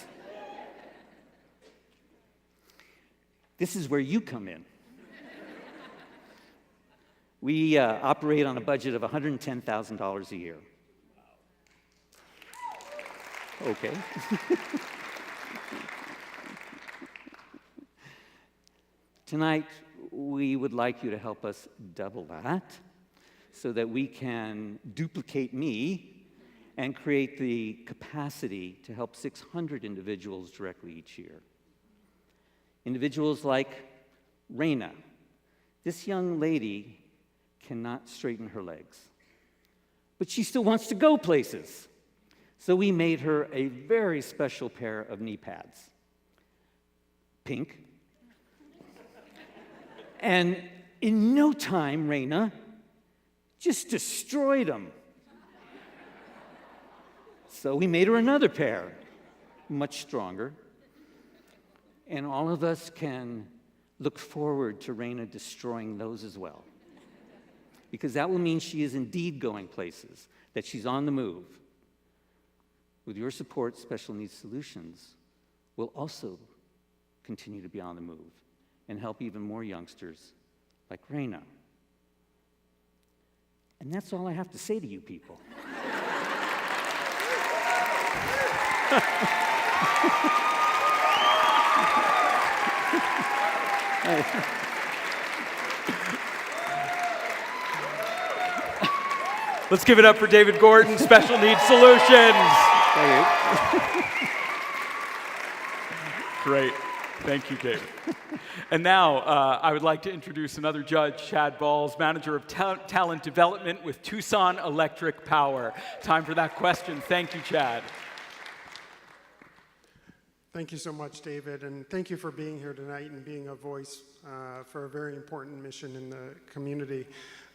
This is where you come in. We operate on a budget of $110,000 a year. Okay. Tonight, we would like you to help us double that so that we can duplicate me and create the capacity to help 600 individuals directly each year. Individuals like Raina. This young lady cannot straighten her legs, but she still wants to go places. So we made her a very special pair of knee pads, pink. And in no time, Raina just destroyed them. So we made her another pair, much stronger. And all of us can look forward to Raina destroying those as well. Because that will mean she is indeed going places, that she's on the move. With your support, Special Needs Solutions will also continue to be on the move and help even more youngsters like Raina. And that's all I have to say to you people. Let's give it up for David Gordon, Special Needs Solutions. Great. Thank you, David. And now I would like to introduce another judge, Chad Balls, Manager of Talent Development with Tucson Electric Power. Time for that question. Thank you, Chad. Thank you so much, David, and thank you for being here tonight and being a voice for a very important mission in the community.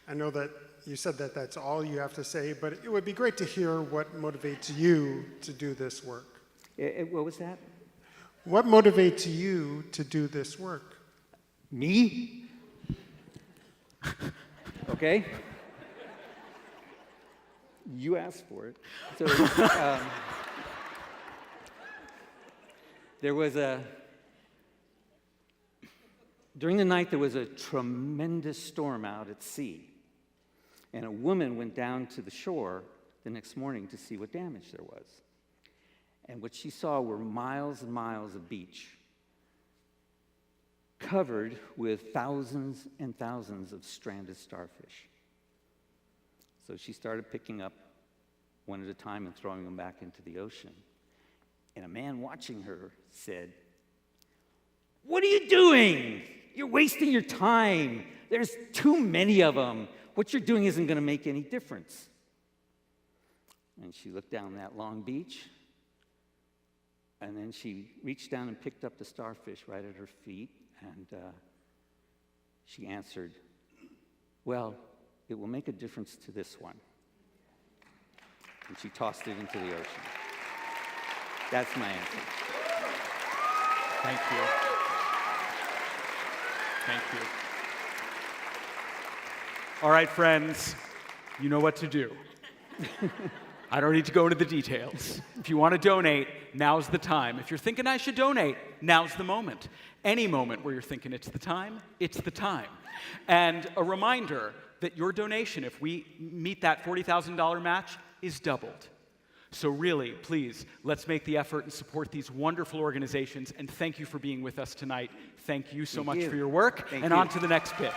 I know that you said that that's all you have to say, but it would be great to hear what motivates you to do this work. What was that? What motivates you to do this work? Me? Okay. You asked for it. So during the night there was a tremendous storm out at sea. And a woman went down to the shore the next morning to see what damage there was. And what she saw were miles and miles of beach covered with thousands and thousands of stranded starfish. So she started picking up one at a time and throwing them back into the ocean. And a man watching her said, "What are you doing? You're wasting your time. There's too many of them. What you're doing isn't going to make any difference." And she looked down that long beach, and then she reached down and picked up the starfish right at her feet, and she answered, "Well, it will make a difference to this one." And she tossed it into the ocean. That's my answer. Thank you. Thank you. All right, friends, you know what to do. I don't need to go into the details. If you want to donate, now's the time. If you're thinking I should donate, now's the moment. Any moment where you're thinking it's the time, it's the time. And a reminder that your donation, if we meet that $40,000 match, is doubled. So really, please, let's make the effort and support these wonderful organizations. And thank you for being with us tonight. Thank you so much for your work. And on to the next pitch.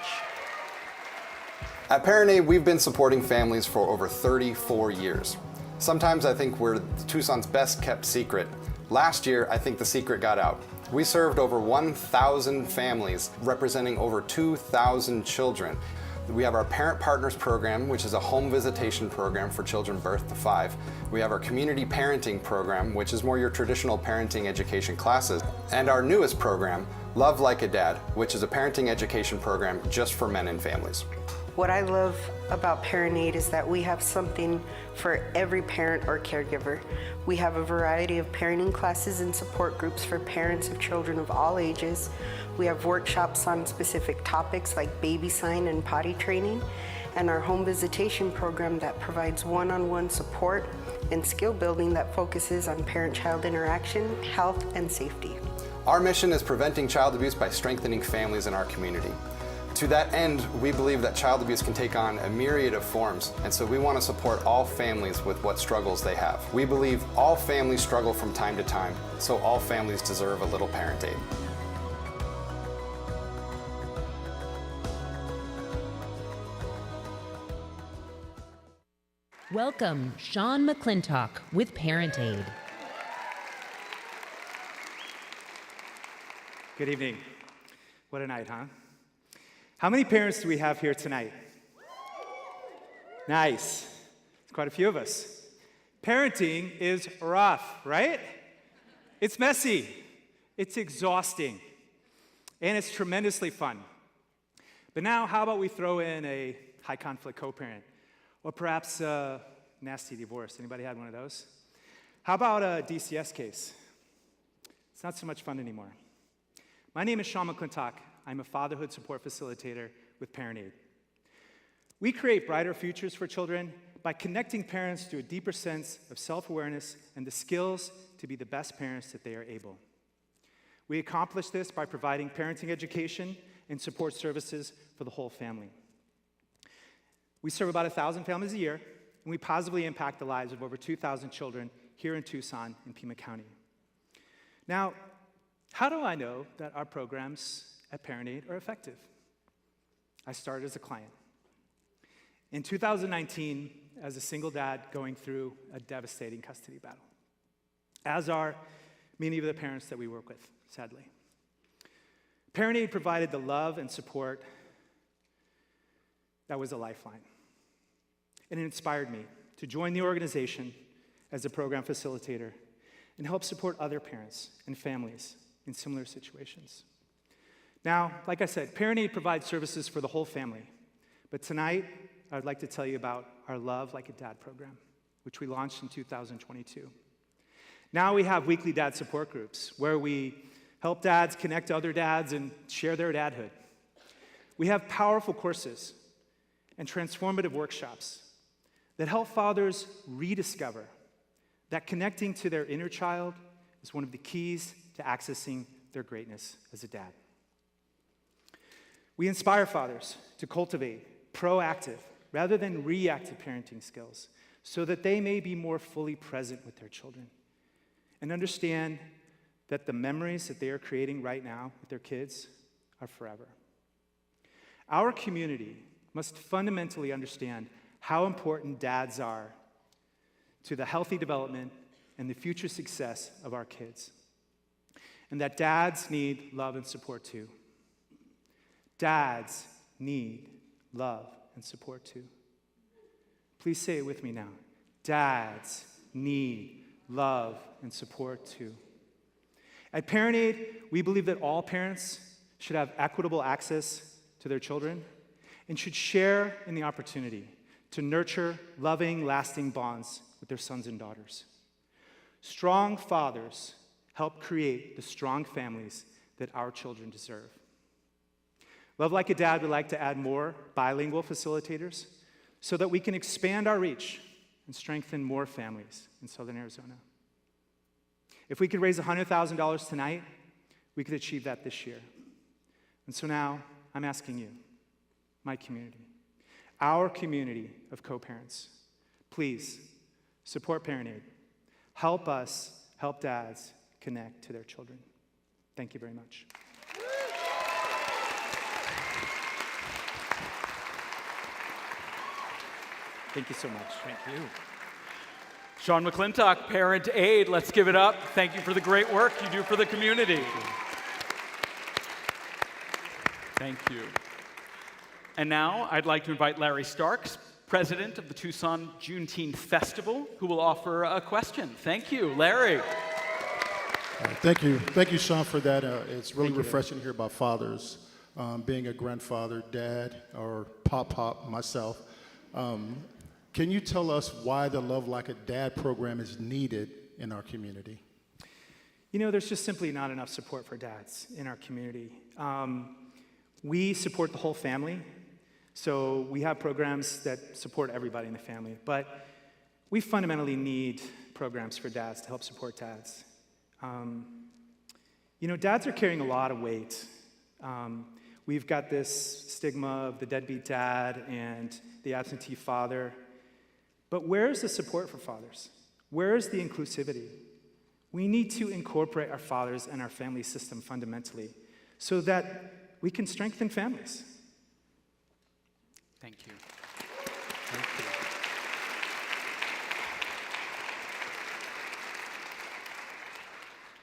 At ParentAid, we've been supporting families for over 34 years. Sometimes I think we're Tucson's best kept secret. Last year, I think the secret got out. We served over 1,000 families, representing over 2,000 children. We have our Parent Partners program, which is a home visitation program for children birth to 5. We have our Community Parenting program, which is more your traditional parenting education classes. And our newest program, Love Like a Dad, which is a parenting education program just for men and families. What I love about ParentAid is that we have something for every parent or caregiver. We have a variety of parenting classes and support groups for parents of children of all ages. We have workshops on specific topics like baby sign and potty training, and our home visitation program that provides one-on-one support and skill building that focuses on parent-child interaction, health, and safety. Our mission is preventing child abuse by strengthening families in our community. To that end, we believe that child abuse can take on a myriad of forms, and so we want to support all families with what struggles they have. We believe all families struggle from time to time, so all families deserve a little parent aid. Welcome, Sean McClintock with Parent Aid. Good evening. What a night, huh? How many parents do we have here tonight? Nice. It's quite a few of us. Parenting is rough, right? It's messy. It's exhausting. And it's tremendously fun. But now, how about we throw in a high-conflict co-parent? Or perhaps a nasty divorce. Anybody had one of those? How about a DCS case? It's not so much fun anymore. My name is Sean McClintock. I'm a fatherhood support facilitator with Parent Aid. We create brighter futures for children by connecting parents to a deeper sense of self-awareness and the skills to be the best parents that they are able. We accomplish this by providing parenting education and support services for the whole family. We serve about 1,000 families a year, and we positively impact the lives of over 2,000 children here in Tucson and Pima County. Now, how do I know that our programs at Parent Aid are effective? I started as a client. In 2019, as a single dad going through a devastating custody battle, as are many of the parents that we work with, sadly. Parent Aid provided the love and support that was a lifeline. And it inspired me to join the organization as a program facilitator and help support other parents and families in similar situations. Now, like I said, Parent Aid provides services for the whole family. But tonight, I would like to tell you about our Love Like a Dad program, which we launched in 2022. Now we have weekly dad support groups where we help dads connect to other dads and share their dadhood. We have powerful courses and transformative workshops that help fathers rediscover that connecting to their inner child is one of the keys to accessing their greatness as a dad. We inspire fathers to cultivate proactive rather than reactive parenting skills so that they may be more fully present with their children and understand that the memories that they are creating right now with their kids are forever. Our community must fundamentally understand how important dads are to the healthy development and the future success of our kids. And that dads need love and support too. Dads need love and support too. Please say it with me now. Dads need love and support too. At Parent Aid, we believe that all parents should have equitable access to their children and should share in the opportunity to nurture loving, lasting bonds with their sons and daughters. Strong fathers help create the strong families that our children deserve. Love Like a Dad would like to add more bilingual facilitators so that we can expand our reach and strengthen more families in Southern Arizona. If we could raise $100,000 tonight, we could achieve that this year. And so now, I'm asking you, my community, our community of co-parents, please support Parent Aid. Help us help dads connect to their children. Thank you very much. Thank you so much. Thank you. Sean McClintock, Parent Aid, let's give it up. Thank you for the great work you do for the community. Thank you. And now I'd like to invite Larry Starks, president of the Tucson Juneteenth Festival, who will offer a question. Thank you, Larry. Thank you, Sean, for that. It's really refreshing to hear about fathers, being a grandfather, dad, or pop myself. Can you tell us why the Love Like a Dad program is needed in our community? You know, there's just simply not enough support for dads in our community. We support the whole family, so we have programs that support everybody in the family, but we fundamentally need programs for dads to help support dads. You know, dads are carrying a lot of weight. We've got this stigma of the deadbeat dad and the absentee father. But where is the support for fathers? Where is the inclusivity? We need to incorporate our fathers and our family system fundamentally so that we can strengthen families. Thank you. Thank you.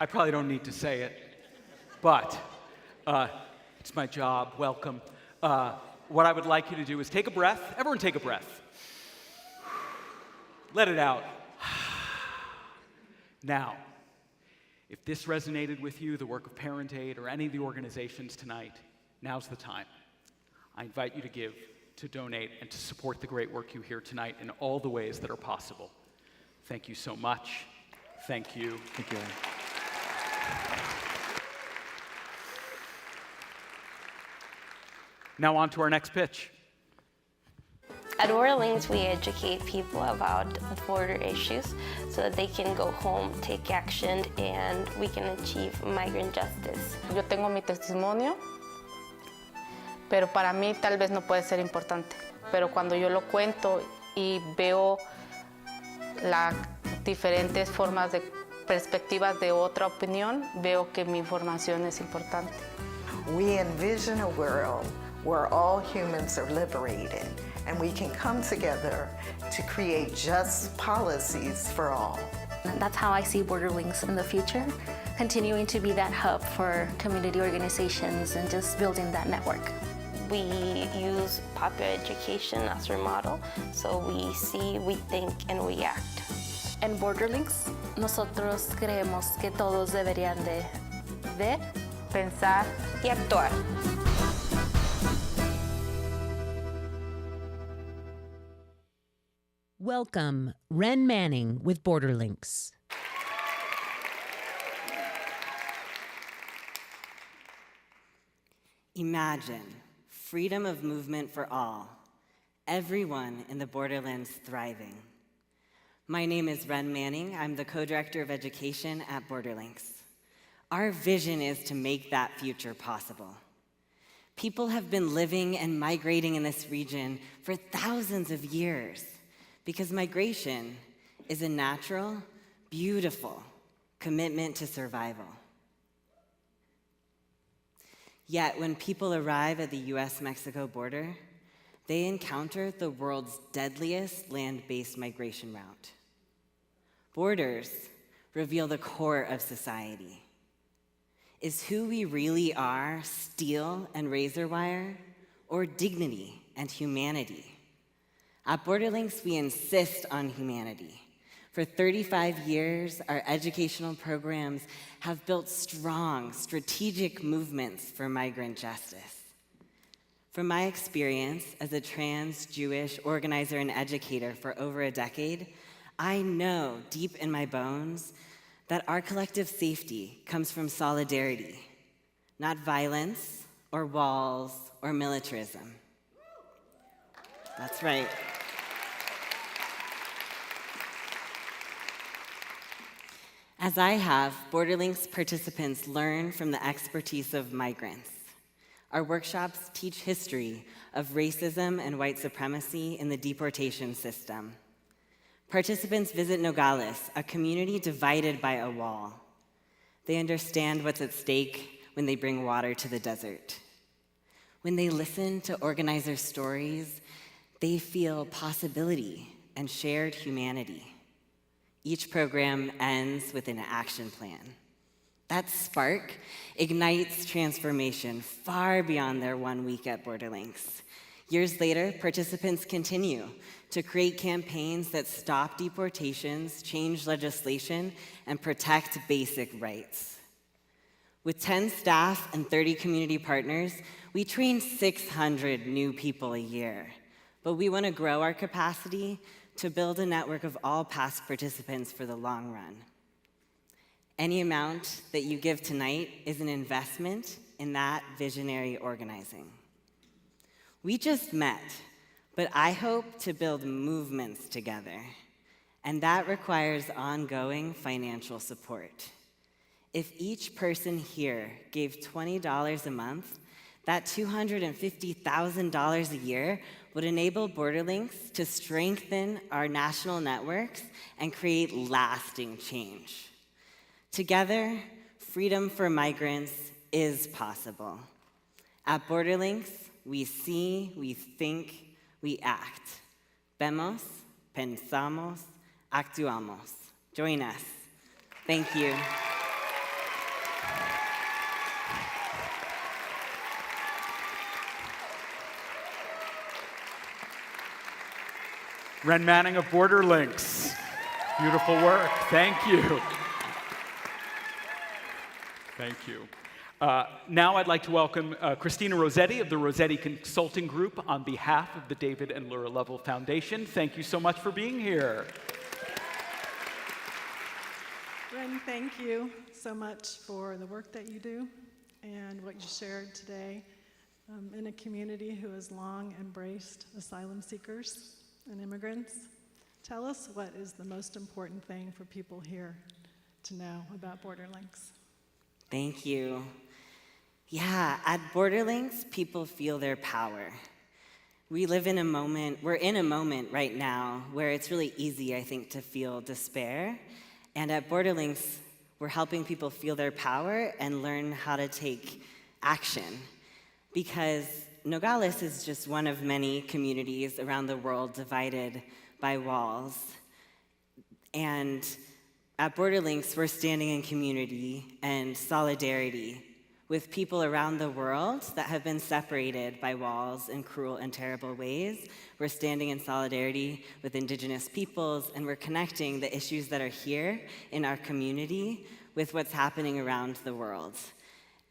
I probably don't need to say it, but it's my job. Welcome. What I would like you to do is take a breath. Everyone take a breath. Let it out. Now, if this resonated with you, the work of Parent Aid, or any of the organizations tonight, now's the time. I invite you to give, to donate, and to support the great work you hear tonight in all the ways that are possible. Thank you so much. Thank you. Thank you. Now on to our next pitch. At Borderlinks, we educate people about border issues so that they can go home, take action, and we can achieve migrant justice. Yo tengo mi testimonio, pero para mí tal vez no puede ser importante. Pero cuando yo lo cuento y veo las diferentes formas de perspectivas de otra opinión, veo que mi información es importante. We envision a world where all humans are liberated and we can come together to create just policies for all. That's how I see Borderlinks in the future, continuing to be that hub for community organizations and just building that network. We use popular education as our model, so we see, we think, and we act. En Borderlinks, nosotros creemos que todos deberían de ver, pensar y actuar. Welcome, Ren Manning with Borderlinks. Imagine freedom of movement for all, everyone in the borderlands thriving. My name is Ren Manning. I'm the co-director of education at Borderlinks. Our vision is to make that future possible. People have been living and migrating in this region for thousands of years because migration is a natural, beautiful commitment to survival. Yet when people arrive at the US-Mexico border, they encounter the world's deadliest land-based migration route. Borders reveal the core of society. Is who we really are steel and razor wire, or dignity and humanity? At Borderlinks, we insist on humanity. For 35 years, our educational programs have built strong, strategic movements for migrant justice. From my experience as a trans Jewish organizer and educator for over a decade, I know deep in my bones that our collective safety comes from solidarity, not violence or walls or militarism. That's right. As I have, Borderlinks participants learn from the expertise of migrants. Our workshops teach history of racism and white supremacy in the deportation system. Participants visit Nogales, a community divided by a wall. They understand what's at stake when they bring water to the desert. When they listen to organizers' stories, they feel possibility and shared humanity. Each program ends with an action plan. That spark ignites transformation far beyond their 1 week at Borderlinks. Years later, participants continue to create campaigns that stop deportations, change legislation, and protect basic rights. With 10 staff and 30 community partners, we train 600 new people a year. But we want to grow our capacity to build a network of all past participants for the long run. Any amount that you give tonight is an investment in that visionary organizing. We just met, but I hope to build movements together, and that requires ongoing financial support. If each person here gave $20 a month, That $250,000 a year would enable Borderlinks to strengthen our national networks and create lasting change. Together, freedom for migrants is possible. At Borderlinks, we see, we think, we act. Vemos, pensamos, actuamos. Join us. Thank you. Ren Manning of Borderlinks. Beautiful work. Thank you. Thank you. Now I'd like to welcome Christina Rossetti of the Rossetti Consulting Group on behalf of the David and Laura Lovell Foundation. Thank you so much for being here. Ren, thank you so much for the work that you do and what you shared today in a community who has long embraced asylum seekers and immigrants. Tell us what is the most important thing for people here to know about Borderlinks. Thank you. Yeah, at Borderlinks, people feel their power. We're in a moment right now where it's really easy, I think, to feel despair. And at Borderlinks, we're helping people feel their power and learn how to take action. Because Nogales is just one of many communities around the world divided by walls. And at Borderlinks, we're standing in community and solidarity with people around the world that have been separated by walls in cruel and terrible ways. We're standing in solidarity with Indigenous peoples, and we're connecting the issues that are here in our community with what's happening around the world.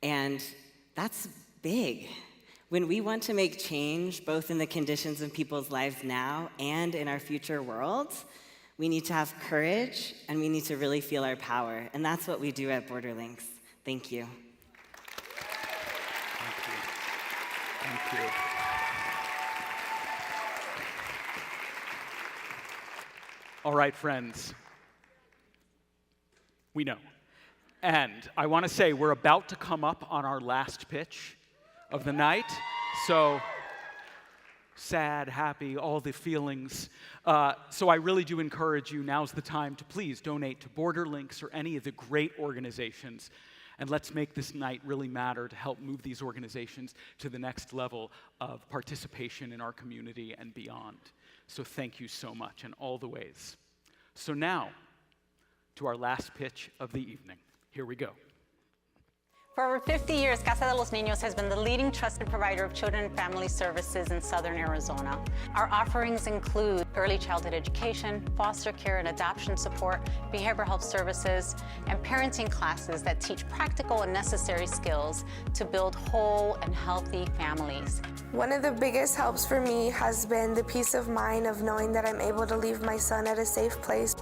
And that's big. When we want to make change, both in the conditions of people's lives now and in our future world, we need to have courage, and we need to really feel our power. And that's what we do at Borderlinks. Thank you. Thank you. All right, friends. We know. And I want to say we're about to come up on our last pitch of the night. So sad, happy, all the feelings. So I really do encourage you, now's the time to please donate to Borderlinks or any of the great organizations. And let's make this night really matter to help move these organizations to the next level of participation in our community and beyond. So thank you so much in all the ways. So now, to our last pitch of the evening. Here we go. For over 50 years, Casa de los Niños has been the leading trusted provider of children and family services in southern Arizona. Our offerings include early childhood education, foster care and adoption support, behavioral health services, and parenting classes that teach practical and necessary skills to build whole and healthy families. One of the biggest helps for me has been the peace of mind of knowing that I'm able to leave my son at a safe place.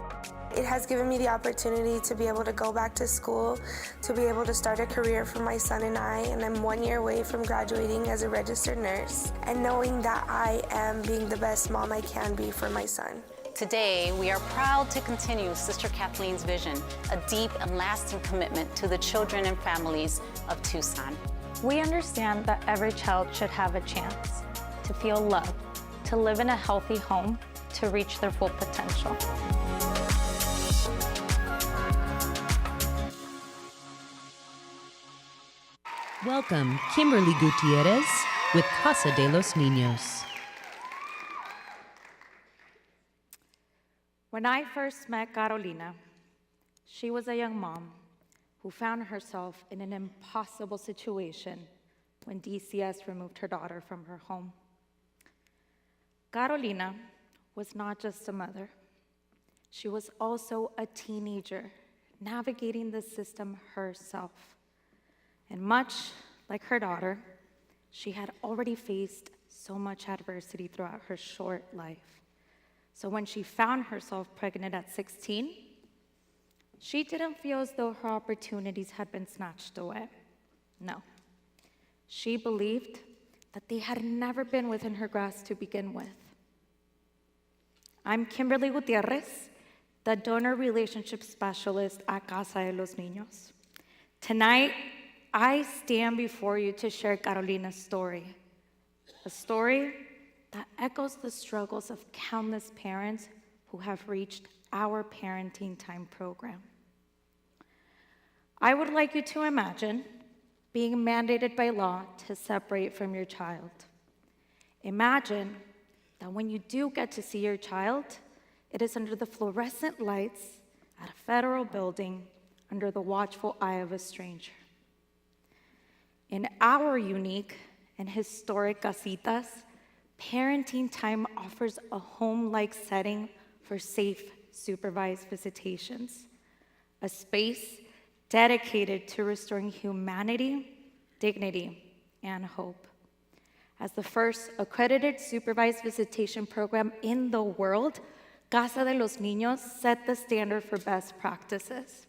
It has given me the opportunity to be able to go back to school, to be able to start a career for my son and I'm 1 year away from graduating as a registered nurse, and knowing that I am being the best mom I can be for my son. Today, we are proud to continue Sister Kathleen's vision, a deep and lasting commitment to the children and families of Tucson. We understand that every child should have a chance to feel loved, to live in a healthy home, to reach their full potential. Welcome, Kimberly Gutierrez with Casa de los Niños. When I first met Carolina, she was a young mom who found herself in an impossible situation when DCS removed her daughter from her home. Carolina was not just a mother. She was also a teenager navigating the system herself. And much like her daughter, she had already faced so much adversity throughout her short life. So when she found herself pregnant at 16, she didn't feel as though her opportunities had been snatched away. No. She believed that they had never been within her grasp to begin with. I'm Kimberly Gutierrez, the Donor Relationship Specialist at Casa de los Niños. Tonight, I stand before you to share Carolina's story, a story that echoes the struggles of countless parents who have reached our Parenting Time program. I would like you to imagine being mandated by law to separate from your child. Imagine that when you do get to see your child, it is under the fluorescent lights at a federal building under the watchful eye of a stranger. In our unique and historic casitas, Parenting Time offers a home-like setting for safe, supervised visitations, a space dedicated to restoring humanity, dignity, and hope. As the first accredited supervised visitation program in the world, Casa de los Niños set the standard for best practices.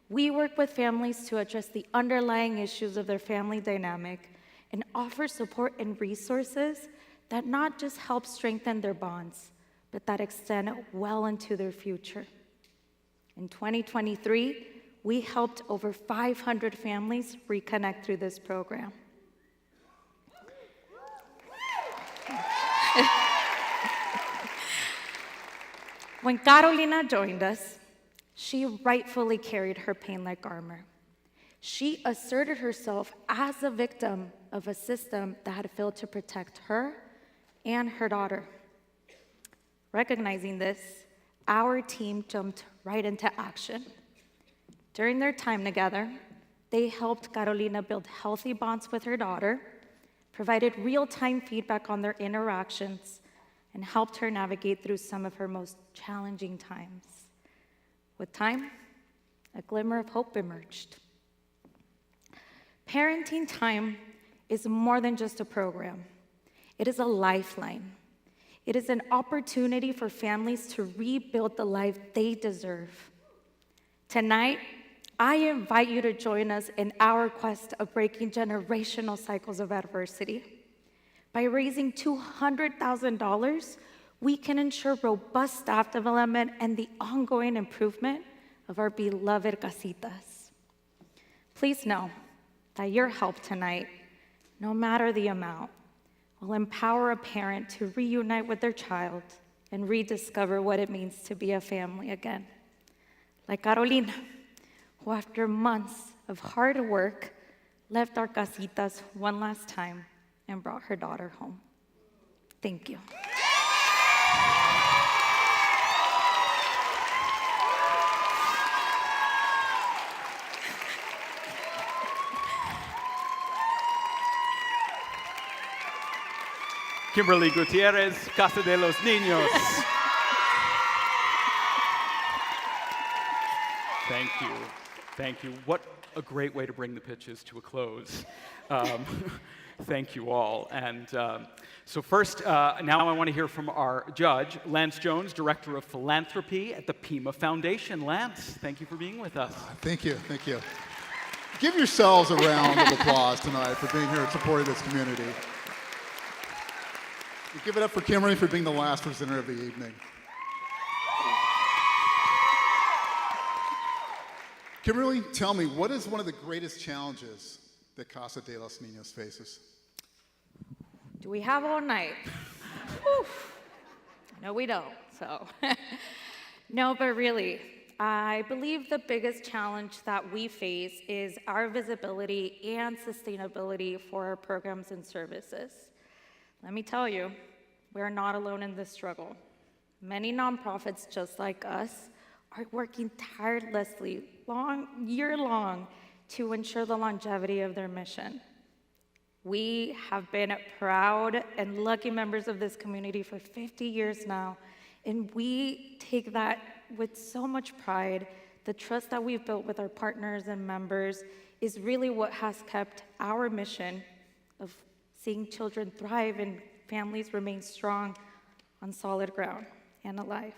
We work with families to address the underlying issues of their family dynamic and offer support and resources that not just help strengthen their bonds, but that extend well into their future. In 2023, we helped over 500 families reconnect through this program. When Carolina joined us, she rightfully carried her pain like armor. She asserted herself as a victim of a system that had failed to protect her and her daughter. Recognizing this, our team jumped right into action. During their time together, they helped Carolina build healthy bonds with her daughter, provided real-time feedback on their interactions, and helped her navigate through some of her most challenging times. With time, a glimmer of hope emerged. Parenting Time is more than just a program. It is a lifeline. It is an opportunity for families to rebuild the life they deserve. Tonight, I invite you to join us in our quest of breaking generational cycles of adversity. By raising $200,000, we can ensure robust staff development and the ongoing improvement of our beloved casitas. Please know that your help tonight, no matter the amount, will empower a parent to reunite with their child and rediscover what it means to be a family again. Like Carolina, who after months of hard work, left our casitas one last time and brought her daughter home. Thank you. Kimberly Gutierrez, Casa de los Niños. Thank you. Thank you. What a great way to bring the pitches to a close. Thank you all. And so first, now I want to hear from our judge, Lance Jones, Director of Philanthropy at the Pima Foundation. Lance, thank you for being with us. Thank you. Thank you. Give yourselves a round of applause tonight for being here and supporting this community. Give it up for Kimberly for being the last presenter of the evening. Kimberly, tell me, what is one of the greatest challenges that Casa de los Niños faces? Do we have all night? No, we don't, so. No, but really, I believe the biggest challenge that we face is our visibility and sustainability for our programs and services. Let me tell you, we're not alone in this struggle. Many nonprofits just like us are working tirelessly, year-long, to ensure the longevity of their mission. We have been proud and lucky members of this community for 50 years now, and we take that with so much pride. The trust that we've built with our partners and members is really what has kept our mission of seeing children thrive and families remain strong on solid ground and alive.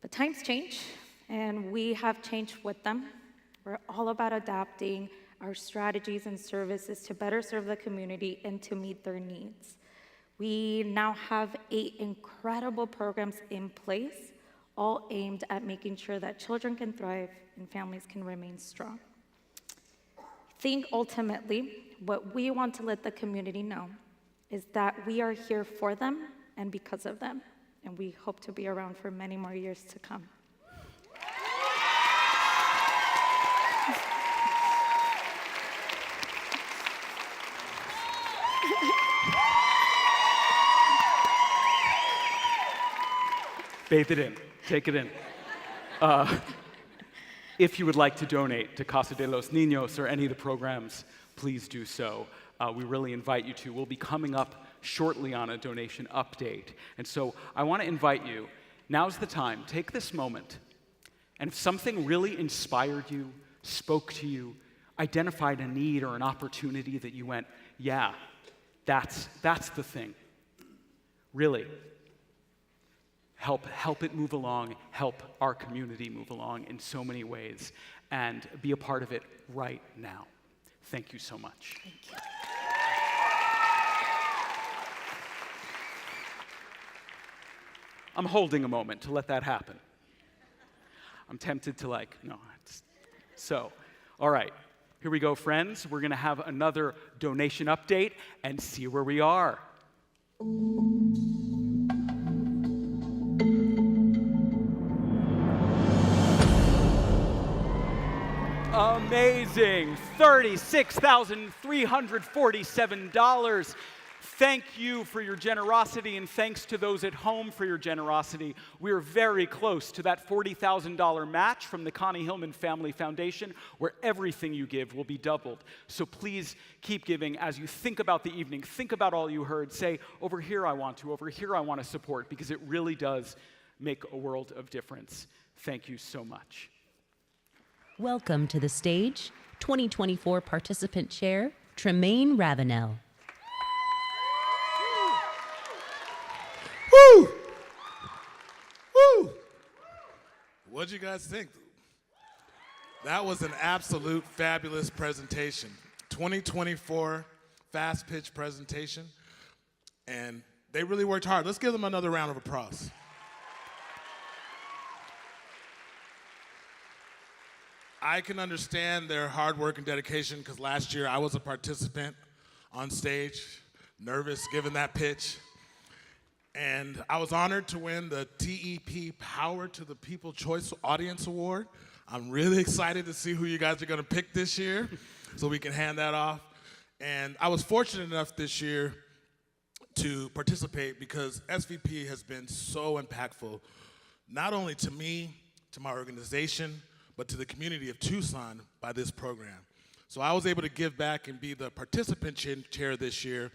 But times change, and we have changed with them. We're all about adapting our strategies and services to better serve the community and to meet their needs. We now have 8 incredible programs in place, all aimed at making sure that children can thrive and families can remain strong. think ultimately what we want to let the community know is that we are here for them and because of them, and we hope to be around for many more years to come. Bathe it in. Take it in. If you would like to donate to Casa de los Niños or any of the programs, please do so. We really invite you to. We'll be coming up shortly on a donation update. And so I want to invite you, now's the time, take this moment, and if something really inspired you, spoke to you, identified a need or an opportunity that you went, yeah, that's the thing. Really. Help it move along, help our community move along in so many ways, and be a part of it right now. Thank you so much. Thank you. I'm holding a moment to let that happen. I'm tempted to so, all right, here we go, friends. We're gonna have another donation update and see where we are. Amazing, $36,347. Thank you for your generosity, and thanks to those at home for your generosity. We're very close to that $40,000 match from the Connie Hillman Family Foundation, where everything you give will be doubled. So please keep giving as you think about the evening. Think about all you heard. Say, over here I want to support, because it really does make a world of difference. Thank you so much. Welcome to the stage, 2024 Participant Chair, Tremaine Ravenel. Woo! Woo! What'd you guys think? That was an absolute fabulous presentation. 2024 Fast Pitch presentation, and they really worked hard. Let's give them another round of applause. I can understand their hard work and dedication, because last year I was a participant on stage, nervous giving that pitch. And I was honored to win the TEP Power to the People Choice Audience Award. I'm really excited to see who you guys are gonna pick this year so we can hand that off. And I was fortunate enough this year to participate because SVP has been so impactful, not only to me, to my organization, but to the community of Tucson by this program. So I was able to give back and be the participant chair this year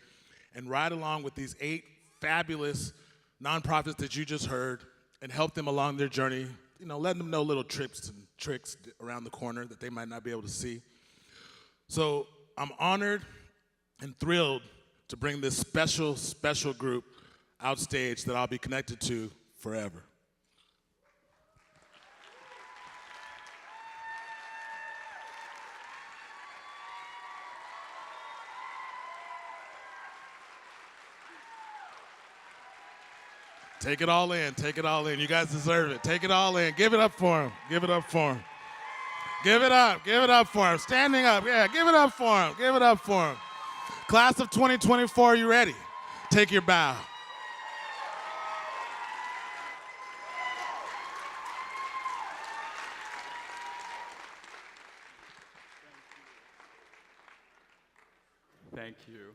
and ride along with these 8 fabulous nonprofits that you just heard and help them along their journey, letting them know little tips and tricks around the corner that they might not be able to see. So I'm honored and thrilled to bring this special, special group outstage that I'll be connected to forever. Take it all in, take it all in. You guys deserve it. Take it all in. Give it up for him. Give it up for him. Give it up for him. Standing up, yeah, give it up for him. Give it up for him. Class of 2024, you ready? Take your bow. Thank you.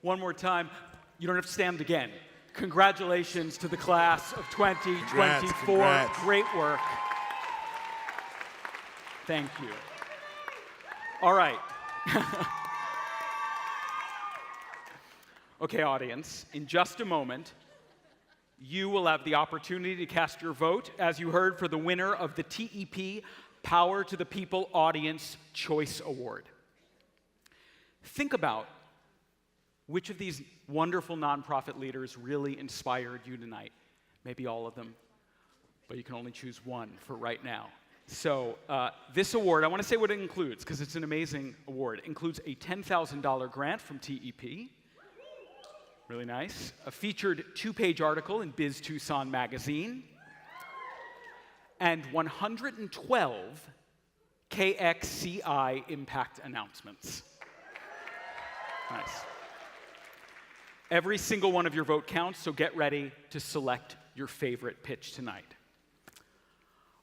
One more time. You don't have to stand again. Congratulations to the class of 2024. Congrats. Great work. Thank you. All right. Okay, audience, in just a moment, you will have the opportunity to cast your vote, as you heard, for the winner of the TEP Power to the People Audience Choice Award. Think about which of these wonderful nonprofit leaders really inspired you tonight. Maybe all of them, but you can only choose one for right now. So this award, I want to say what it includes, because it's an amazing award. It includes a $10,000 grant from TEP. Really nice. A featured 2-page article in Biz Tucson magazine. And 112 KXCI impact announcements. Nice. Every single one of your vote counts, so get ready to select your favorite pitch tonight.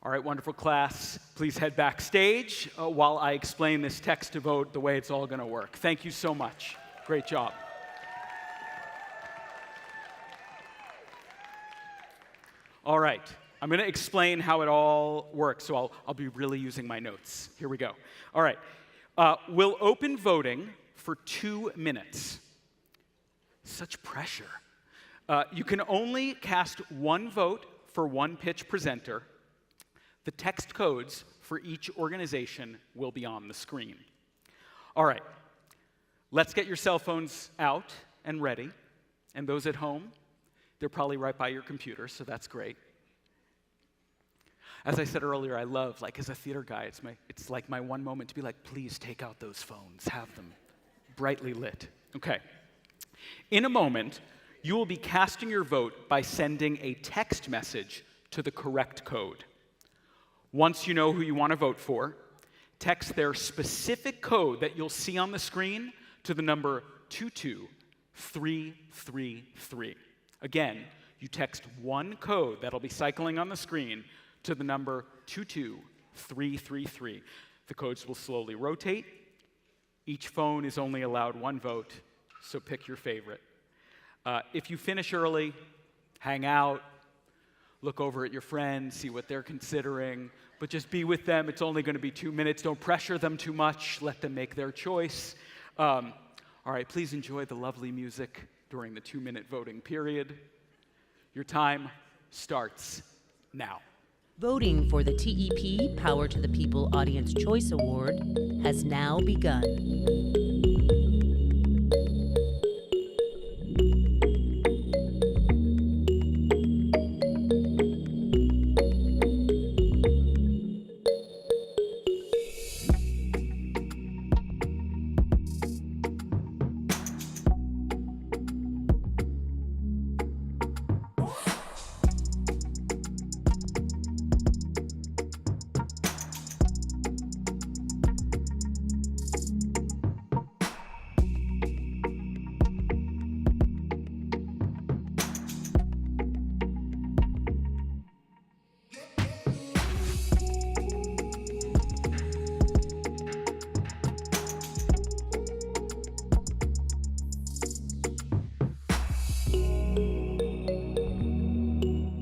All right, wonderful class. Please head backstage while I explain this text to vote, the way it's all going to work. Thank you so much. Great job. All right, I'm going to explain how it all works, so I'll be really using my notes. Here we go. All right, we'll open voting for 2 minutes. Such pressure. You can only cast one vote for one pitch presenter. The text codes for each organization will be on the screen. All right, let's get your cell phones out and ready. And those at home, they're probably right by your computer, so that's great. As I said earlier, I love, like as a theater guy, it's like my one moment to be like, please take out those phones, have them brightly lit. Okay. In a moment, you will be casting your vote by sending a text message to the correct code. Once you know who you want to vote for, text their specific code that you'll see on the screen to the number 22333. Again, you text one code that'll be cycling on the screen to the number 22333. The codes will slowly rotate. Each phone is only allowed one vote, so pick your favorite. If you finish early, hang out, look over at your friends, see what they're considering, but just be with them. It's only going to be 2 minutes. Don't pressure them too much. Let them make their choice. All right, please enjoy the lovely music during the 2-minute voting period. Your time starts now. Voting for the TEP Power to the People Audience Choice Award has now begun.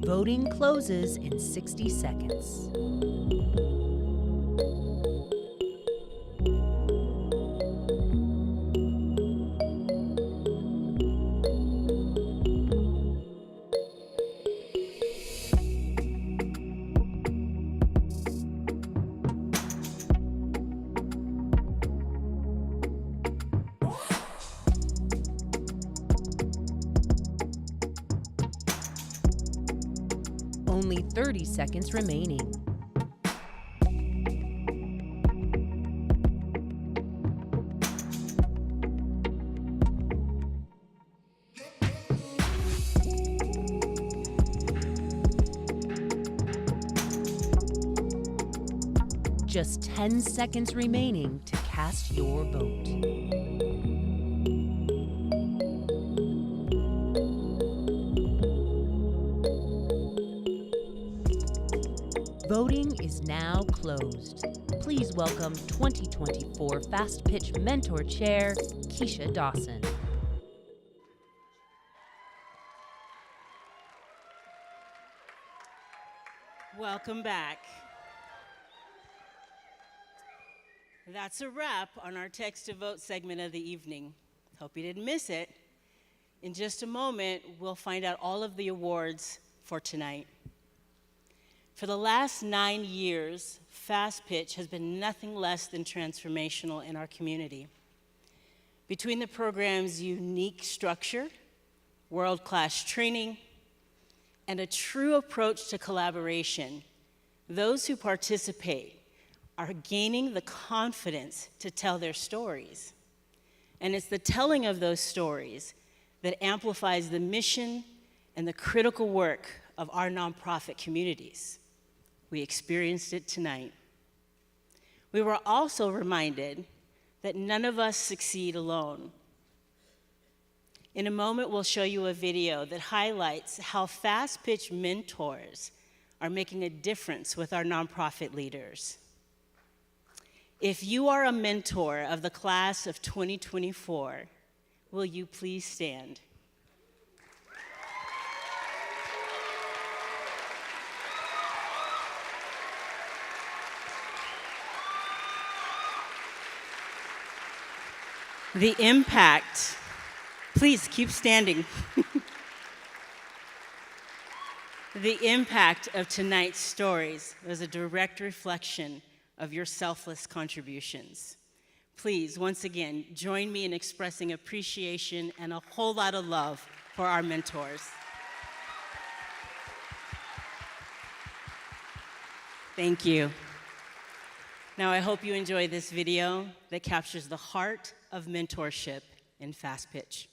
Voting closes in 60 seconds. Only 30 seconds remaining. Just 10 seconds remaining to cast your vote. Voting is now closed. Please welcome 2024 Fast Pitch Mentor Chair, Keisha Dawson. Welcome back. That's a wrap on our text to vote segment of the evening. Hope you didn't miss it. In just a moment, we'll find out all of the awards for tonight. For the last 9 years, Fast Pitch has been nothing less than transformational in our community. Between the program's unique structure, world-class training, and a true approach to collaboration, those who participate are gaining the confidence to tell their stories. And it's the telling of those stories that amplifies the mission and the critical work of our nonprofit communities. We experienced it tonight. We were also reminded that none of us succeed alone. In a moment, we'll show you a video that highlights how Fast Pitch mentors are making a difference with our nonprofit leaders. If you are a mentor of the class of 2024, will you please stand? The impact, please keep standing. The impact of tonight's stories is a direct reflection of your selfless contributions. Please, once again, join me in expressing appreciation and a whole lot of love for our mentors. Thank you. Now, I hope you enjoy this video that captures the heart of mentorship in Fast Pitch.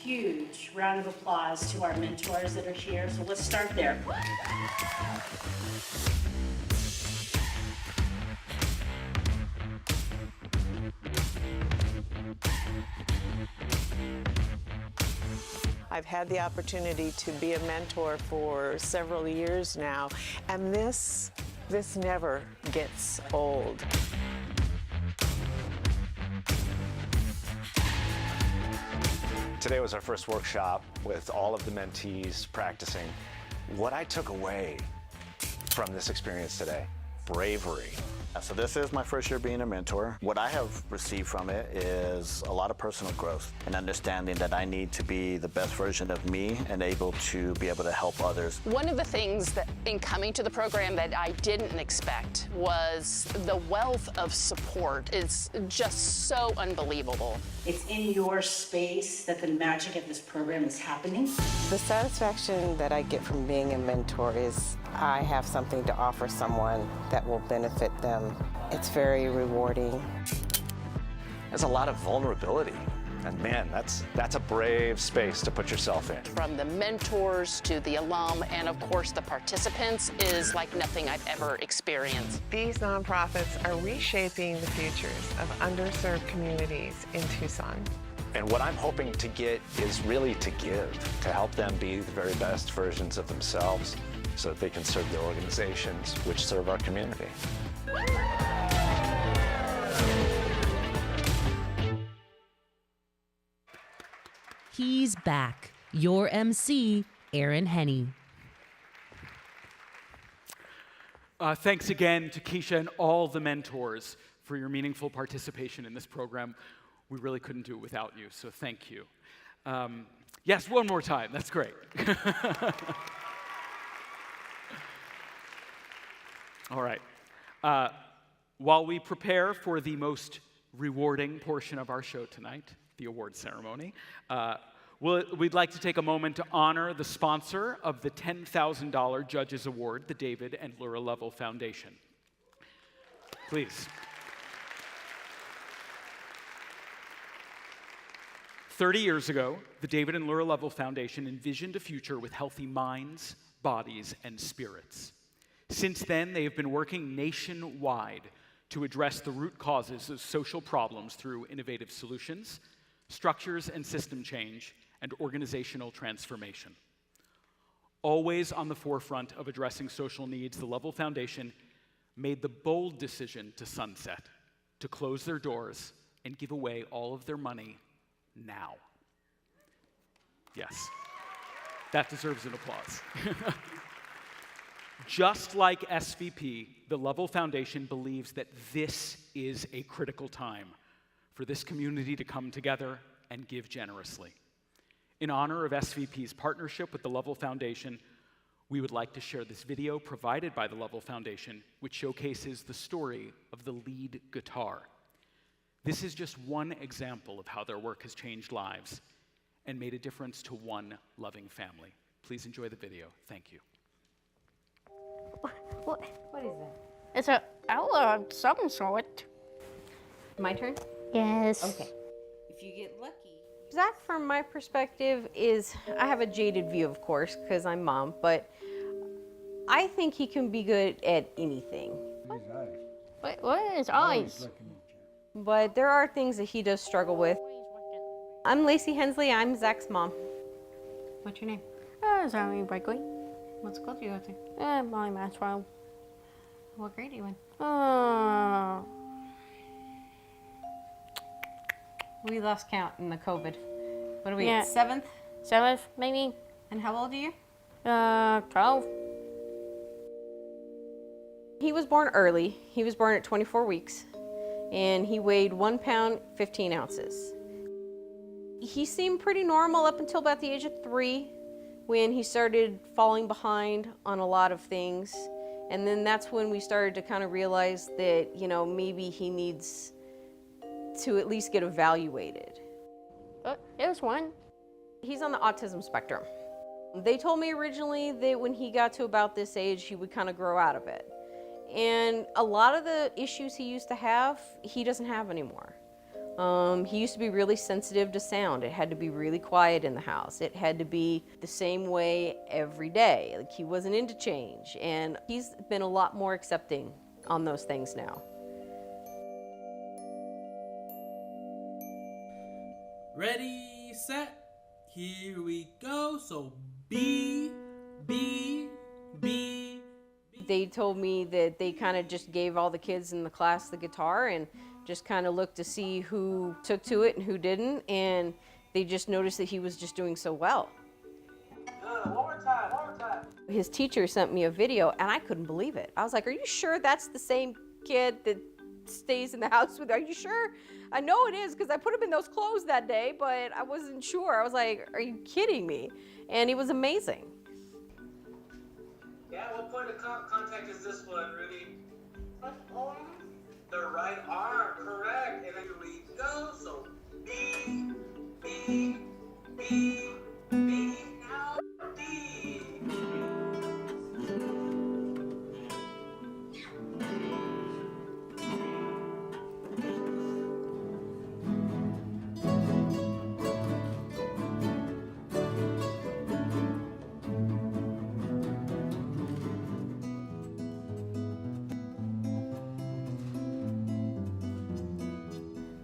Huge round of applause to our mentors that are here. So let's start there. I've had the opportunity to be a mentor for several years now, and this never gets old. Today was our first workshop with all of the mentees practicing. What I took away from this experience today, bravery. So this is my first year being a mentor. What I have received from it is a lot of personal growth and understanding that I need to be the best version of me and able to be able to help others. One of the things that in coming to the program that I didn't expect was the wealth of support. It's just so unbelievable. It's in your space that the magic of this program is happening. The satisfaction that I get from being a mentor is I have something to offer someone that will benefit them. It's very rewarding. There's a lot of vulnerability. And man, that's a brave space to put yourself in. From the mentors to the alum and of course the participants is like nothing I've ever experienced. These nonprofits are reshaping the futures of underserved communities in Tucson. And what I'm hoping to get is really to give, to help them be the very best versions of themselves so that they can serve their organizations, which serve our community. He's back. Your MC, Aaron Henney. Thanks again to Keisha and all the mentors for your meaningful participation in this program. We really couldn't do it without you, so thank you. Yes, one more time. That's great. All right. While we prepare for the most rewarding portion of our show tonight, the award ceremony, we'd like to take a moment to honor the sponsor of the $10,000 Judges Award, the David and Laura Lovell Foundation. Please. 30 years ago, the David and Laura Lovell Foundation envisioned a future with healthy minds, bodies, and spirits. Since then, they have been working nationwide to address the root causes of social problems through innovative solutions, structures and system change, and organizational transformation. Always on the forefront of addressing social needs, the Lovell Foundation made the bold decision to sunset, to close their doors and give away all of their money now. Yes, that deserves an applause. Just like SVP, the Lovell Foundation believes that this is a critical time for this community to come together and give generously. In honor of SVP's partnership with the Lovell Foundation, we would like to share this video provided by the Lovell Foundation, which showcases the story of the lead guitar. This is just one example of how their work has changed lives and made a difference to one loving family. Please enjoy the video. Thank you. What is that? It's a owl of some sort. My turn? Yes. Okay. If you get lucky. Zach, from my perspective, I have a jaded view, of course, because I'm mom, but I think he can be good at anything. What is eyes? But there are things that he does struggle with. I'm Lacey Hensley. I'm Zach's mom. What's your name? Zoe Brinkley. What school do you go to? Molly Maxwell. What grade are you in? We lost count in the COVID. What are we at? 7th? 7th, maybe. And how old are you? 12. He was born early. He was born at 24 weeks. And he weighed 1 pound, 15 ounces. He seemed pretty normal up until about the age of 3, when he started falling behind on a lot of things. And then that's when we started to kind of realize that, maybe he needs to at least get evaluated. There's one. He's on the autism spectrum. They told me originally that when he got to about this age, he would kind of grow out of it. And a lot of the issues he used to have, he doesn't have anymore. He used to be really sensitive to sound. It had to be really quiet in the house. It had to be the same way every day. Like, he wasn't into change. And he's been a lot more accepting on those things now. Ready, set, here we go. So B, B, B. They told me that they kind of just gave all the kids in the class the guitar and just kind of looked to see who took to it and who didn't, and they just noticed that he was just doing so well. Good, one more time. His teacher sent me a video, and I couldn't believe it. I was like, are you sure that's the same kid that stays in the house with? Are you sure? I know it is, because I put him in those clothes that day, but I wasn't sure. I was like, are you kidding me? And he was amazing. Yeah, what point of contact is this one, Rudy? The right arm, correct. And then here we go. So B, B, B, B, now D.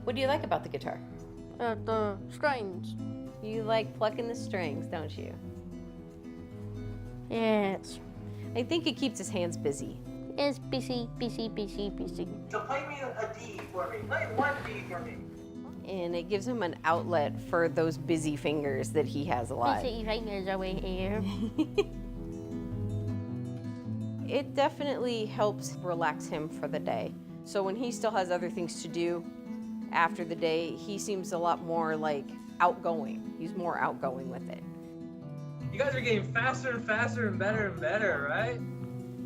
What do you like about the guitar? The strings. You like plucking the strings, don't you? Yes. I think it keeps his hands busy. It's busy, busy, busy, busy. So play me a D for me. Play one D for me. And it gives him an outlet for those busy fingers that he has a lot. Busy fingers over here. It definitely helps relax him for the day. So when he still has other things to do after the day, he seems a lot more like outgoing. He's more outgoing with it. You guys are getting faster and faster and better, right?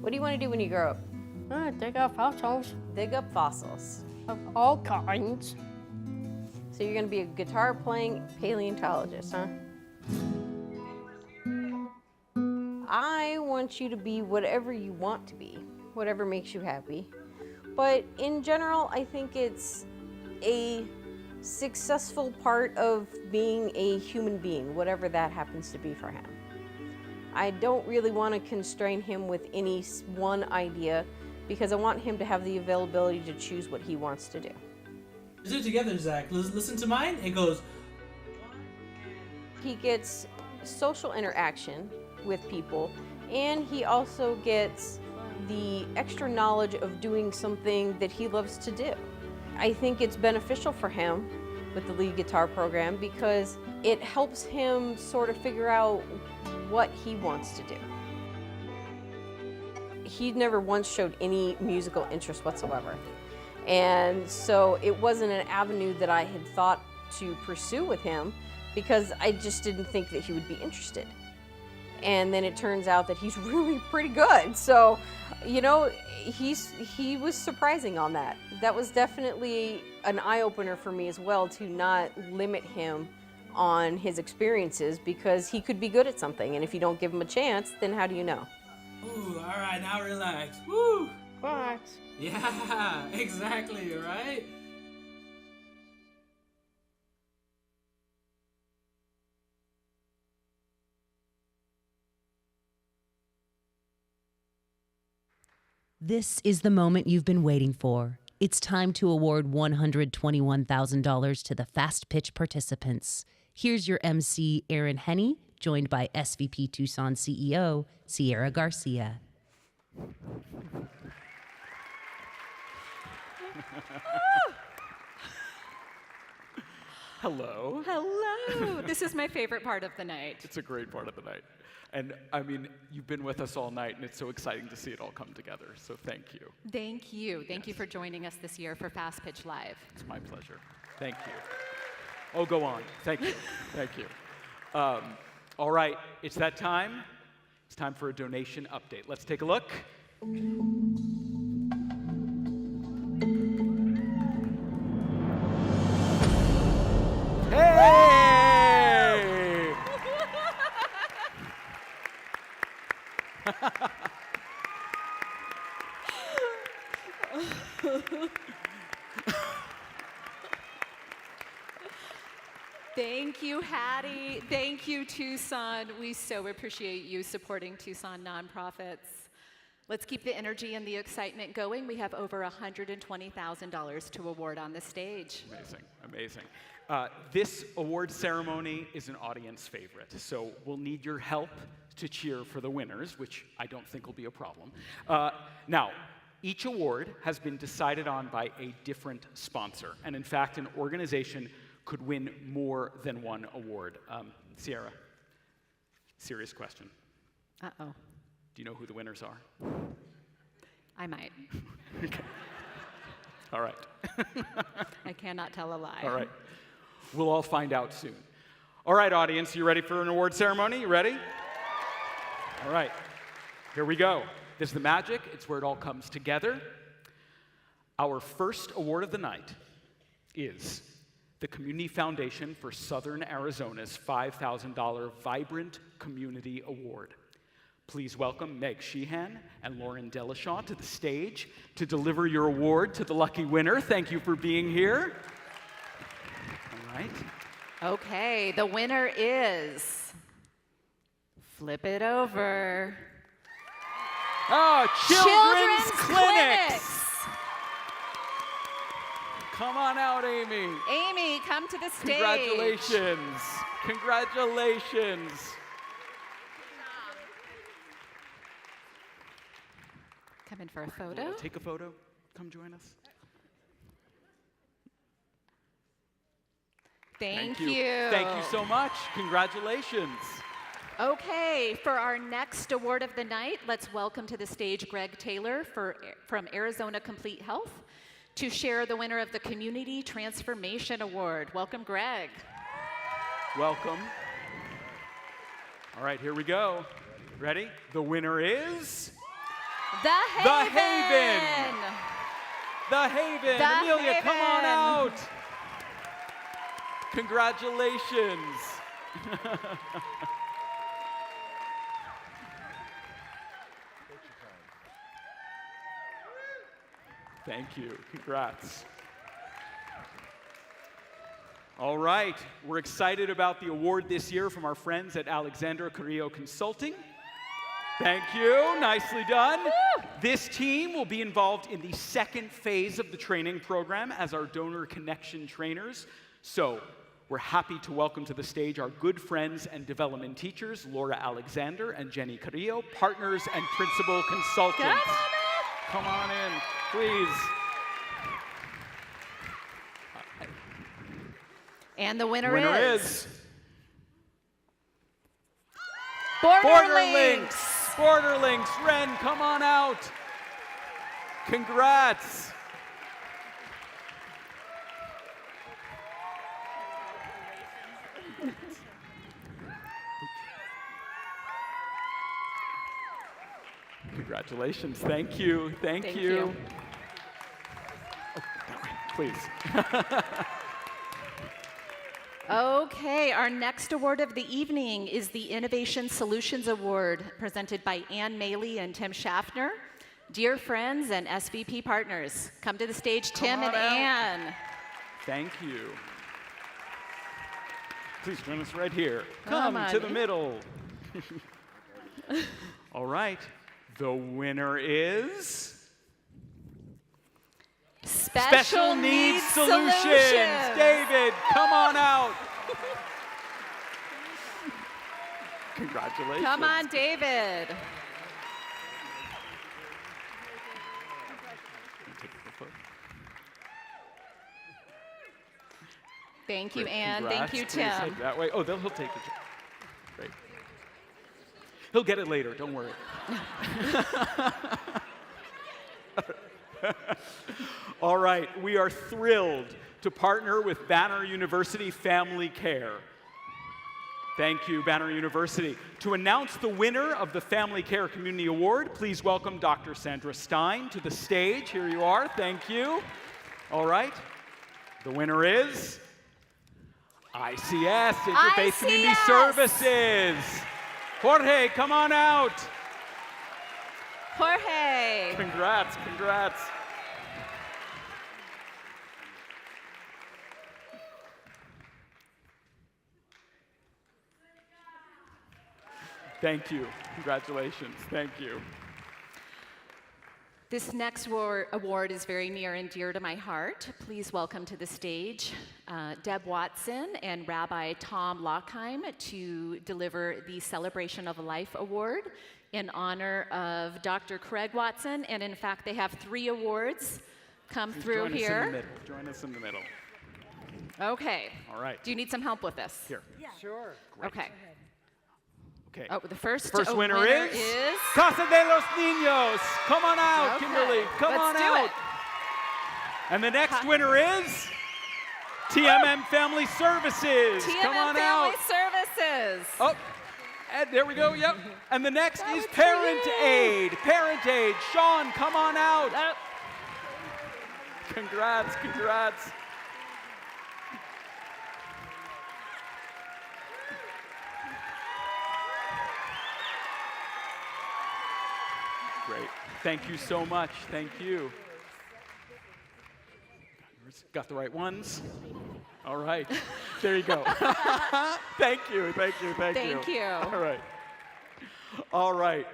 What do you want to do when you grow up? Dig up fossils. Dig up fossils. Of all kinds. So you're going to be a guitar playing paleontologist, huh? I want you to be whatever you want to be, whatever makes you happy. But in general, I think it's a successful part of being a human being, whatever that happens to be for him. I don't really want to constrain him with any one idea, because I want him to have the availability to choose what he wants to do. Let's do it together, Zach. Listen to mine. It goes. He gets social interaction with people, and he also gets the extra knowledge of doing something that he loves to do. I think it's beneficial for him with the lead guitar program because it helps him sort of figure out what he wants to do. He never once showed any musical interest whatsoever. And so it wasn't an avenue that I had thought to pursue with him because I just didn't think that he would be interested. And then it turns out that he's really pretty good. So, you know, he was surprising on that. That was definitely an eye-opener for me as well, to not limit him on his experiences, because he could be good at something, and if you don't give him a chance, then how do you know? Ooh, all right, now relax. Woo! What? Yeah, exactly, right? This is the moment you've been waiting for. It's time to award $121,000 to the Fast Pitch participants. Here's your MC, Aaron Henney, joined by SVP Tucson CEO, Sierra Garcia. Hello. Hello. This is my favorite part of the night. It's a great part of the night. And I mean, you've been with us all night, and it's so exciting to see it all come together. So thank you. Thank you. Thank you for joining us this year for Fast Pitch Live. It's my pleasure. Thank you. Oh, go on. Thank you. Thank you. All right, it's that time. It's time for a donation update. Let's take a look. Hey! Thank you, Hattie. Thank you, Tucson. We so appreciate you supporting Tucson nonprofits. Let's keep the energy and the excitement going. We have over $120,000 to award on the stage. Amazing, amazing. This award ceremony is an audience favorite, so we'll need your help to cheer for the winners, which I don't think will be a problem. Now, each award has been decided on by a different sponsor, and in fact, an organization could win more than one award. Sierra, serious question. Uh-oh. Do you know who the winners are? I might. Okay. All right. I cannot tell a lie. All right. We'll all find out soon. All right, audience, you ready for an award ceremony? You ready? All right. Here we go. This is the magic. It's where it all comes together. Our first award of the night is the Community Foundation for Southern Arizona's $5,000 Vibrant Community Award. Please welcome Meg Sheehan and Lauren Delashaw to the stage to deliver your award to the lucky winner. Thank you for being here. All right. Okay, the winner is, flip it over. Oh, Children's Clinics. Come on out, Amy. Amy, come to the stage. Congratulations. Congratulations. Come in for a photo. Take a photo. Come join us. Thank you. Thank you so much. Congratulations. Okay, for our next award of the night, let's welcome to the stage Greg Taylor from Arizona Complete Health to share the winner of the Community Transformation Award. Welcome, Greg. Welcome. All right, here we go. Ready? The winner is... The Haven. The Haven. The Emilia, Haven. come on out. Congratulations. Thank you. Congrats. All right. We're excited about the award this year from our friends at Alexandra Carrillo Consulting. Thank you. Nicely done. Woo! This team will be involved in the second phase of the training program as our donor connection trainers. So we're happy to welcome to the stage our good friends and development teachers, Laura Alexander and Jenny Carrillo, partners and principal consultants. Come on in, please. And the winner is... Borderlinks. Borderlinks. Ren, come on out. Congrats. Congratulations. Thank you. Thank you. Oh, that way, please. Okay, our next award of the evening is the Innovation Solutions Award, presented by Ann Maley and Tim Schaffner. Dear friends and SVP partners, come to the stage, Tim and Ann. Thank you. Please join us right here. Come Come to on the in. middle. All right. The winner is Special Needs Solutions. David, come on out. Congratulations. Come on, David. Thank you, Ann. Thank you, Congrats. Please Tim. head that way. Oh, he'll take the job. Great. He'll get it later. Don't worry. All right. We are thrilled to partner with Banner University Family Care. Thank you, Banner University. To announce the winner of the Family Care Community Award, please welcome Dr. Sandra Stein to the stage. Here you are. Thank you. All right. The winner is ICS, Interfaith Community Services. Jorge, come on out. Jorge. Congrats, congrats. Thank you. Congratulations. Thank you. This next award is very near and dear to my heart. Please welcome to the stage Deb Watson and Rabbi Tom Lockheim to deliver the Celebration of Life Award in honor of Dr. Craig Watson. And in fact, they have 3 awards come Please through join here. us in the middle. Join us in the middle. Okay. All right. Do you need some help with this? Here. Yeah. Sure. Okay. Okay. Oh, the first winner is Casa de los Niños. Come on out, Okay. Kimberly. Come Let's on do out. it. And the next winner is TMM Family Services. Come on Family out. Services. Oh, and there we go. Yep. And the next is Parent Aid. Parent Aid. Sean, come on out. Congrats. Congrats. Great. Thank you so much. Thank you. Got the right ones? All right. There you go. Thank you. Thank you. Thank you. Thank you. All right. All right.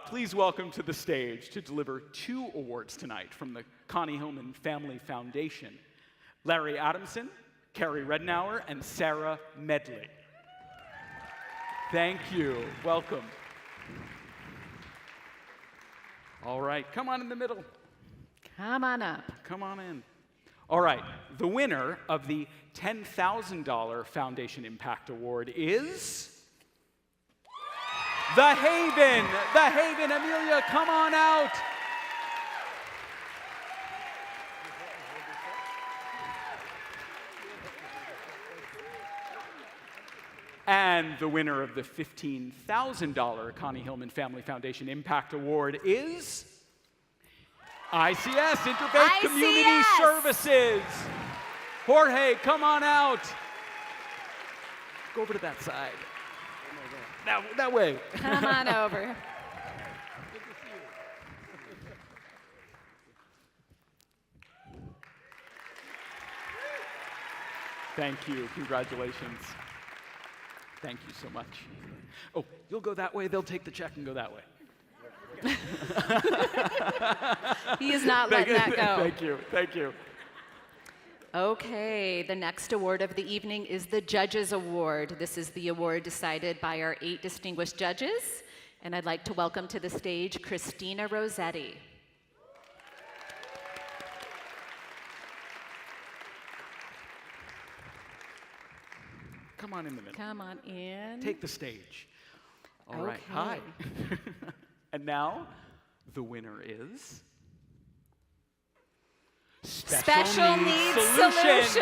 Please welcome to the stage to deliver 2 awards tonight from the Connie Hillman Family Foundation. Larry Adamson, Carrie Rednauer, and Sarah Medley. Thank you. Welcome. All right, come on in the middle. Come on up. Come on in. All right, the winner of the $10,000 Foundation Impact Award is The Haven. The Haven, Emilia, come on out. And the winner of the $15,000 Connie Hillman Family Foundation Impact Award is ICS, Interfaith Community Services. Jorge, come on out. Go over to that side. That way. Come on over. Thank you. Congratulations. Thank you so much. Oh, you'll go that way. They'll take the check and go that way. He is not letting that go. Thank you. Thank you. Okay, the next award of the evening is the Judges Award. This is the award decided by our 8 distinguished judges. And I'd like to welcome to the stage Christina Rossetti. Come on in the middle. Come on in. Take the stage. All right. Hi. And now, the winner is Special Needs Solutions.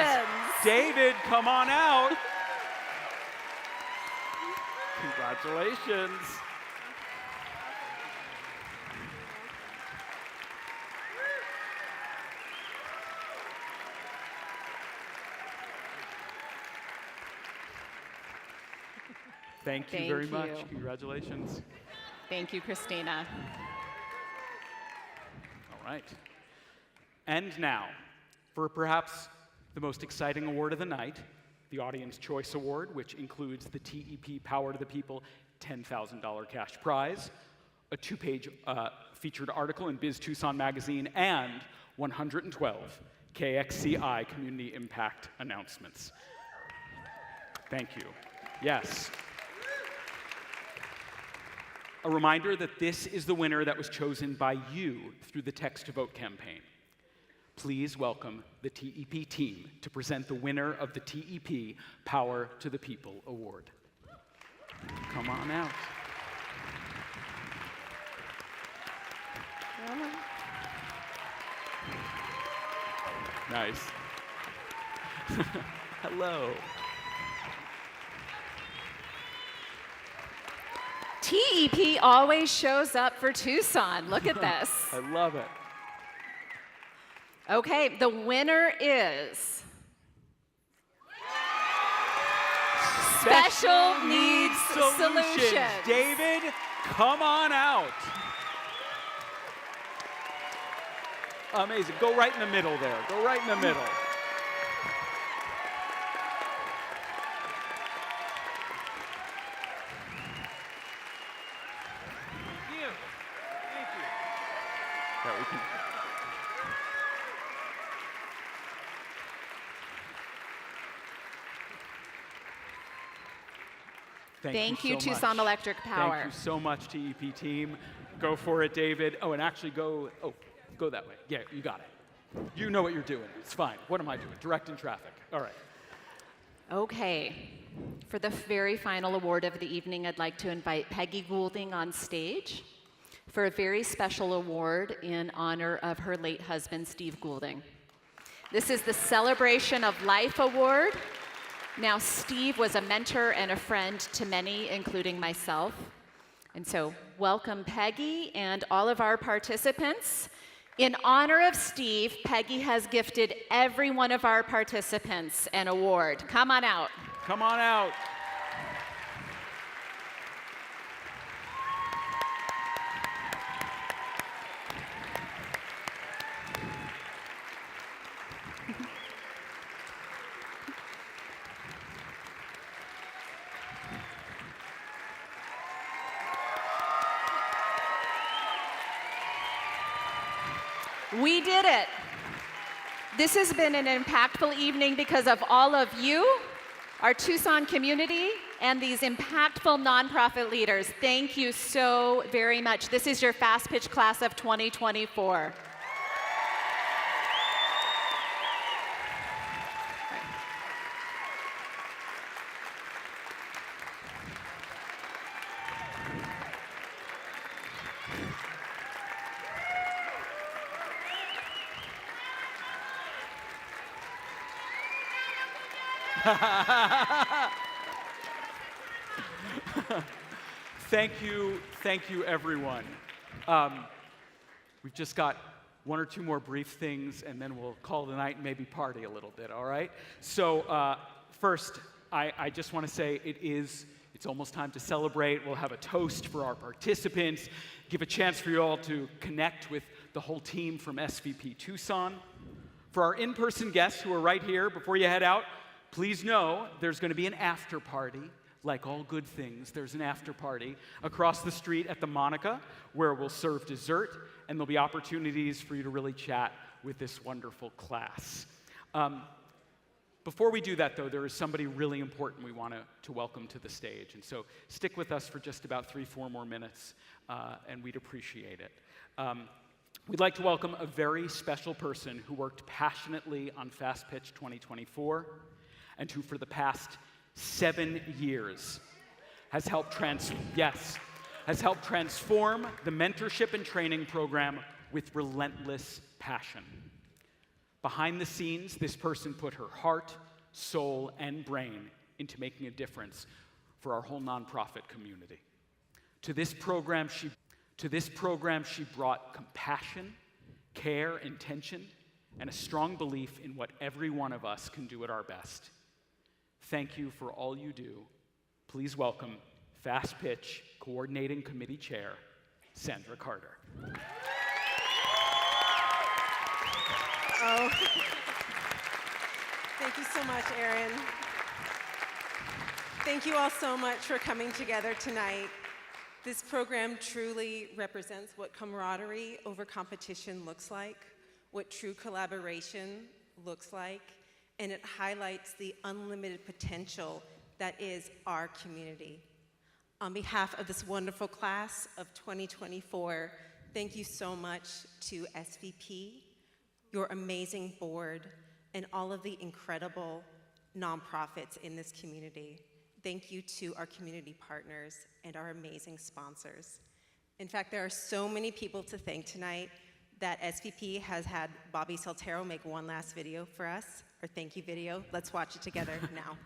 David, come on out. Congratulations. Thank you very much. Congratulations. Thank you, Christina. right. And now, for perhaps the most exciting award of the night, the Audience Choice Award, which includes the TEP Power to the People $10,000 cash prize, a 2-page featured article in Biz Tucson magazine, and 112 KXCI Community Impact announcements. Thank you. Yes. A reminder that this is the winner that was chosen by you through the Text to Vote campaign. Please welcome the TEP team to present the winner of the TEP Power to the People Award. Come on out. Nice. Hello. TEP always shows up for Tucson. Look at this. I love it. Okay, the winner is Special Needs Solutions. David, come on out. Amazing. Go right in the middle there. Go right in the middle. Thank you. Thank you. Yeah, we can. Thank you, so Tucson much. Electric Power. Thank you so much, TEP team. Go for it, David. Oh, and actually go that way. Yeah, you got it. You know what you're doing. It's fine. What am I doing? Directing traffic. All right. Okay. For the very final award of the evening, I'd like to invite Peggy Goulding on stage for a very special award in honor of her late husband, Steve Goulding. This is the Celebration of Life Award. Now, Steve was a mentor and a friend to many, including myself. And so, welcome, Peggy, and all of our participants. In honor of Steve, Peggy has gifted every one of our participants an award. Come on out. Come on out. We did it. This has been an impactful evening because of all of you, our Tucson community, and these impactful nonprofit leaders. Thank you so very much. This is your Fast Pitch class of 2024. Thank you, everyone. We've just got one or two more brief things, and then we'll call it a night and maybe party a little bit, all right? So first, I just want to say it's almost time to celebrate. We'll have a toast for our participants, give a chance for you all to connect with the whole team from SVP Tucson. For our in-person guests who are right here, before you head out, please know there's going to be an after party. Like all good things, there's an after party across the street at the Monica where we'll serve dessert, and there'll be opportunities for you to really chat with this wonderful class. Before we do that, though, there is somebody really important we want to welcome to the stage. And so stick with us for just about 3-4 more minutes, and we'd appreciate it. We'd like to welcome a very special person who worked passionately on Fast Pitch 2024 and who for the past 7 years has helped transform the mentorship and training program with relentless passion. Behind the scenes, this person put her heart, soul, and brain into making a difference for our whole nonprofit community. To this program, she brought compassion, care, intention, and a strong belief in what every one of us can do at our best. Thank you for all you do. Please welcome Fast Pitch Coordinating Committee Chair, Sandra Carter. Oh. Thank you so much, Aaron. Thank you all so much for coming together tonight. This program truly represents what camaraderie over competition looks like, what true collaboration looks like, and it highlights the unlimited potential that is our community. On behalf of this wonderful class of 2024, thank you so much to SVP, your amazing board, and all of the incredible nonprofits in this community. Thank you to our community partners and our amazing sponsors. In fact, there are so many people to thank tonight that SVP has had Bobby Saltero make one last video for us, our thank you video. Let's watch it together now.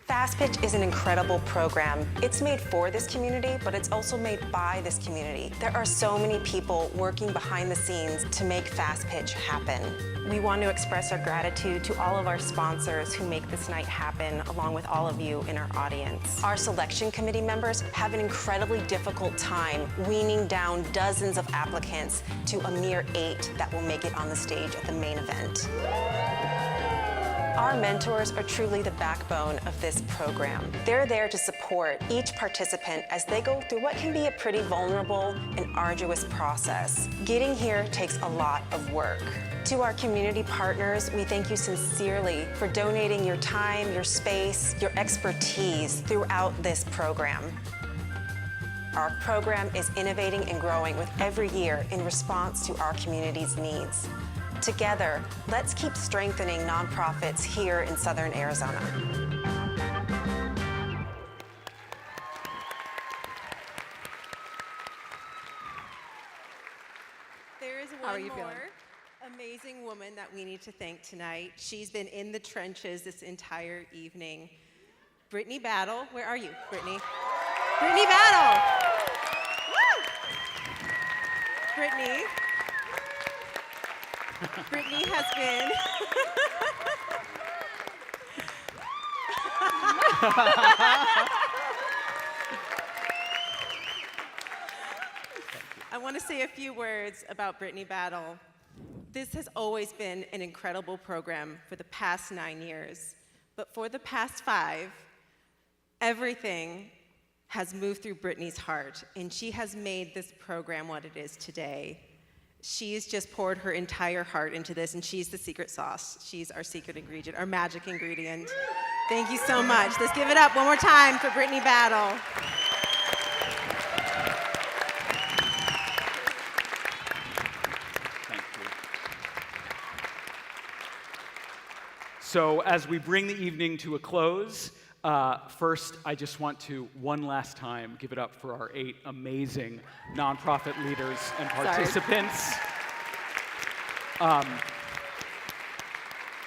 Fast Pitch is an incredible program. It's made for this community, but it's also made by this community. There are so many people working behind the scenes to make Fast Pitch happen. We want to express our gratitude to all of our sponsors who make this night happen, along with all of you in our audience. Our selection committee members have an incredibly difficult time weaning down dozens of applicants to a mere 8 that will make it on the stage at the main event. Our mentors are truly the backbone of this program. They're there to support each participant as they go through what can be a pretty vulnerable and arduous process. Getting here takes a lot of work. To our community partners, we thank you sincerely for donating your time, your space, your expertise throughout this program. Our program is innovating and growing with every year in response to our community's needs. Together, let's keep strengthening nonprofits here in Southern Arizona. There is one more amazing woman that we need to thank tonight. She's been in the trenches this entire evening. Brittany Battle, where are you, Brittany? Brittany Battle! Woo! Brittany has been I want to say a few words about Brittany Battle. This has always been an incredible program for the past 9 years, but for the past 5, everything has moved through Brittany's heart, and she has made this program what it is today. She's just poured her entire heart into this, and she's the secret sauce. She's our secret ingredient, our magic ingredient. Thank you so much. Let's give it up one more time for Brittany Battle. Thank you. So as we bring the evening to a close, first, I just want to, one last time, give it up for our 8 amazing nonprofit leaders and participants. I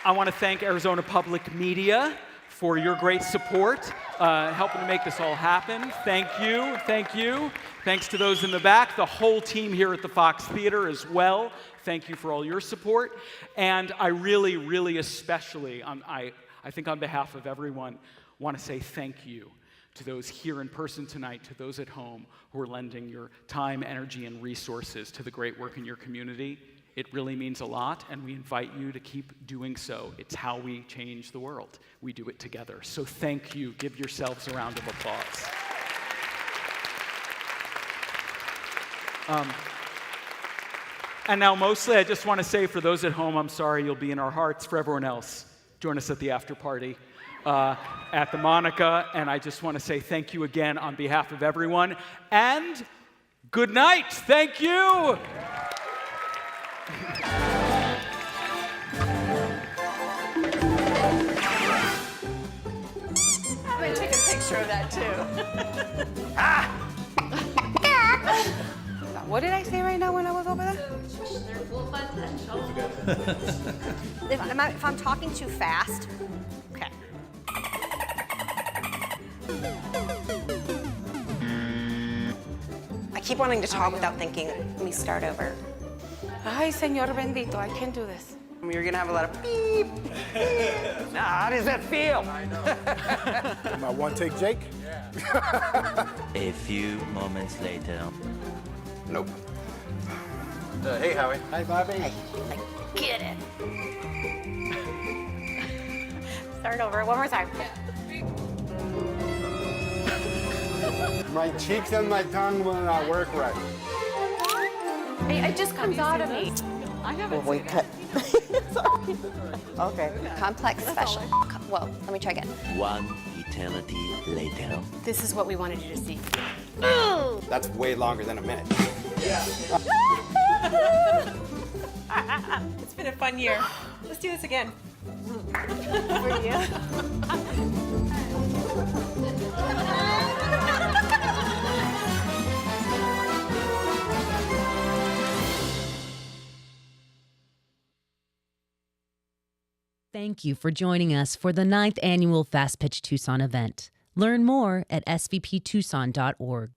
want to thank Arizona Public Media for your great support, helping to make this all happen. Thank you, thank you. Thanks to those in the back, the whole team here at the Fox Theater as well. Thank you for all your support. And I really, really especially, I think on behalf of everyone, want to say thank you to those here in person tonight, to those at home who are lending your time, energy, and resources to the great work in your community. It really means a lot, and we invite you to keep doing so. It's how we change the world. We do it together. So thank you. Give yourselves a round of applause. And now mostly I just want to say for those at home, I'm sorry, you'll be in our hearts. For everyone else, join us at the after party. At the Monica, and I just want to say thank you again on behalf of everyone, and good night. Thank you. I'm going to take a picture of that, too. What did I say right now when I was over there? Their full potential. If I'm talking too fast, okay. I keep wanting to talk without thinking. Let me start over. Ay, Señor bendito, I can't do this. You're gonna have a lot of beep. Nah, how does that feel? My one take, Jake? A few moments later. Nope. Hey, Howie. Hi, Bobby. Hey. Get it. Start over. One more time. My cheeks and my tongue will not work right. It just comes out of me. I haven't Well, we seen cut. Sorry. Okay. Complex special. Whoa, let me try again. One eternity later. This is what we wanted you to see. That's way longer than a minute. It's been a fun year. Let's do this again. For you. Thank you for joining us for the 9th Annual Fast Pitch Tucson event. Learn more at svptucson.org.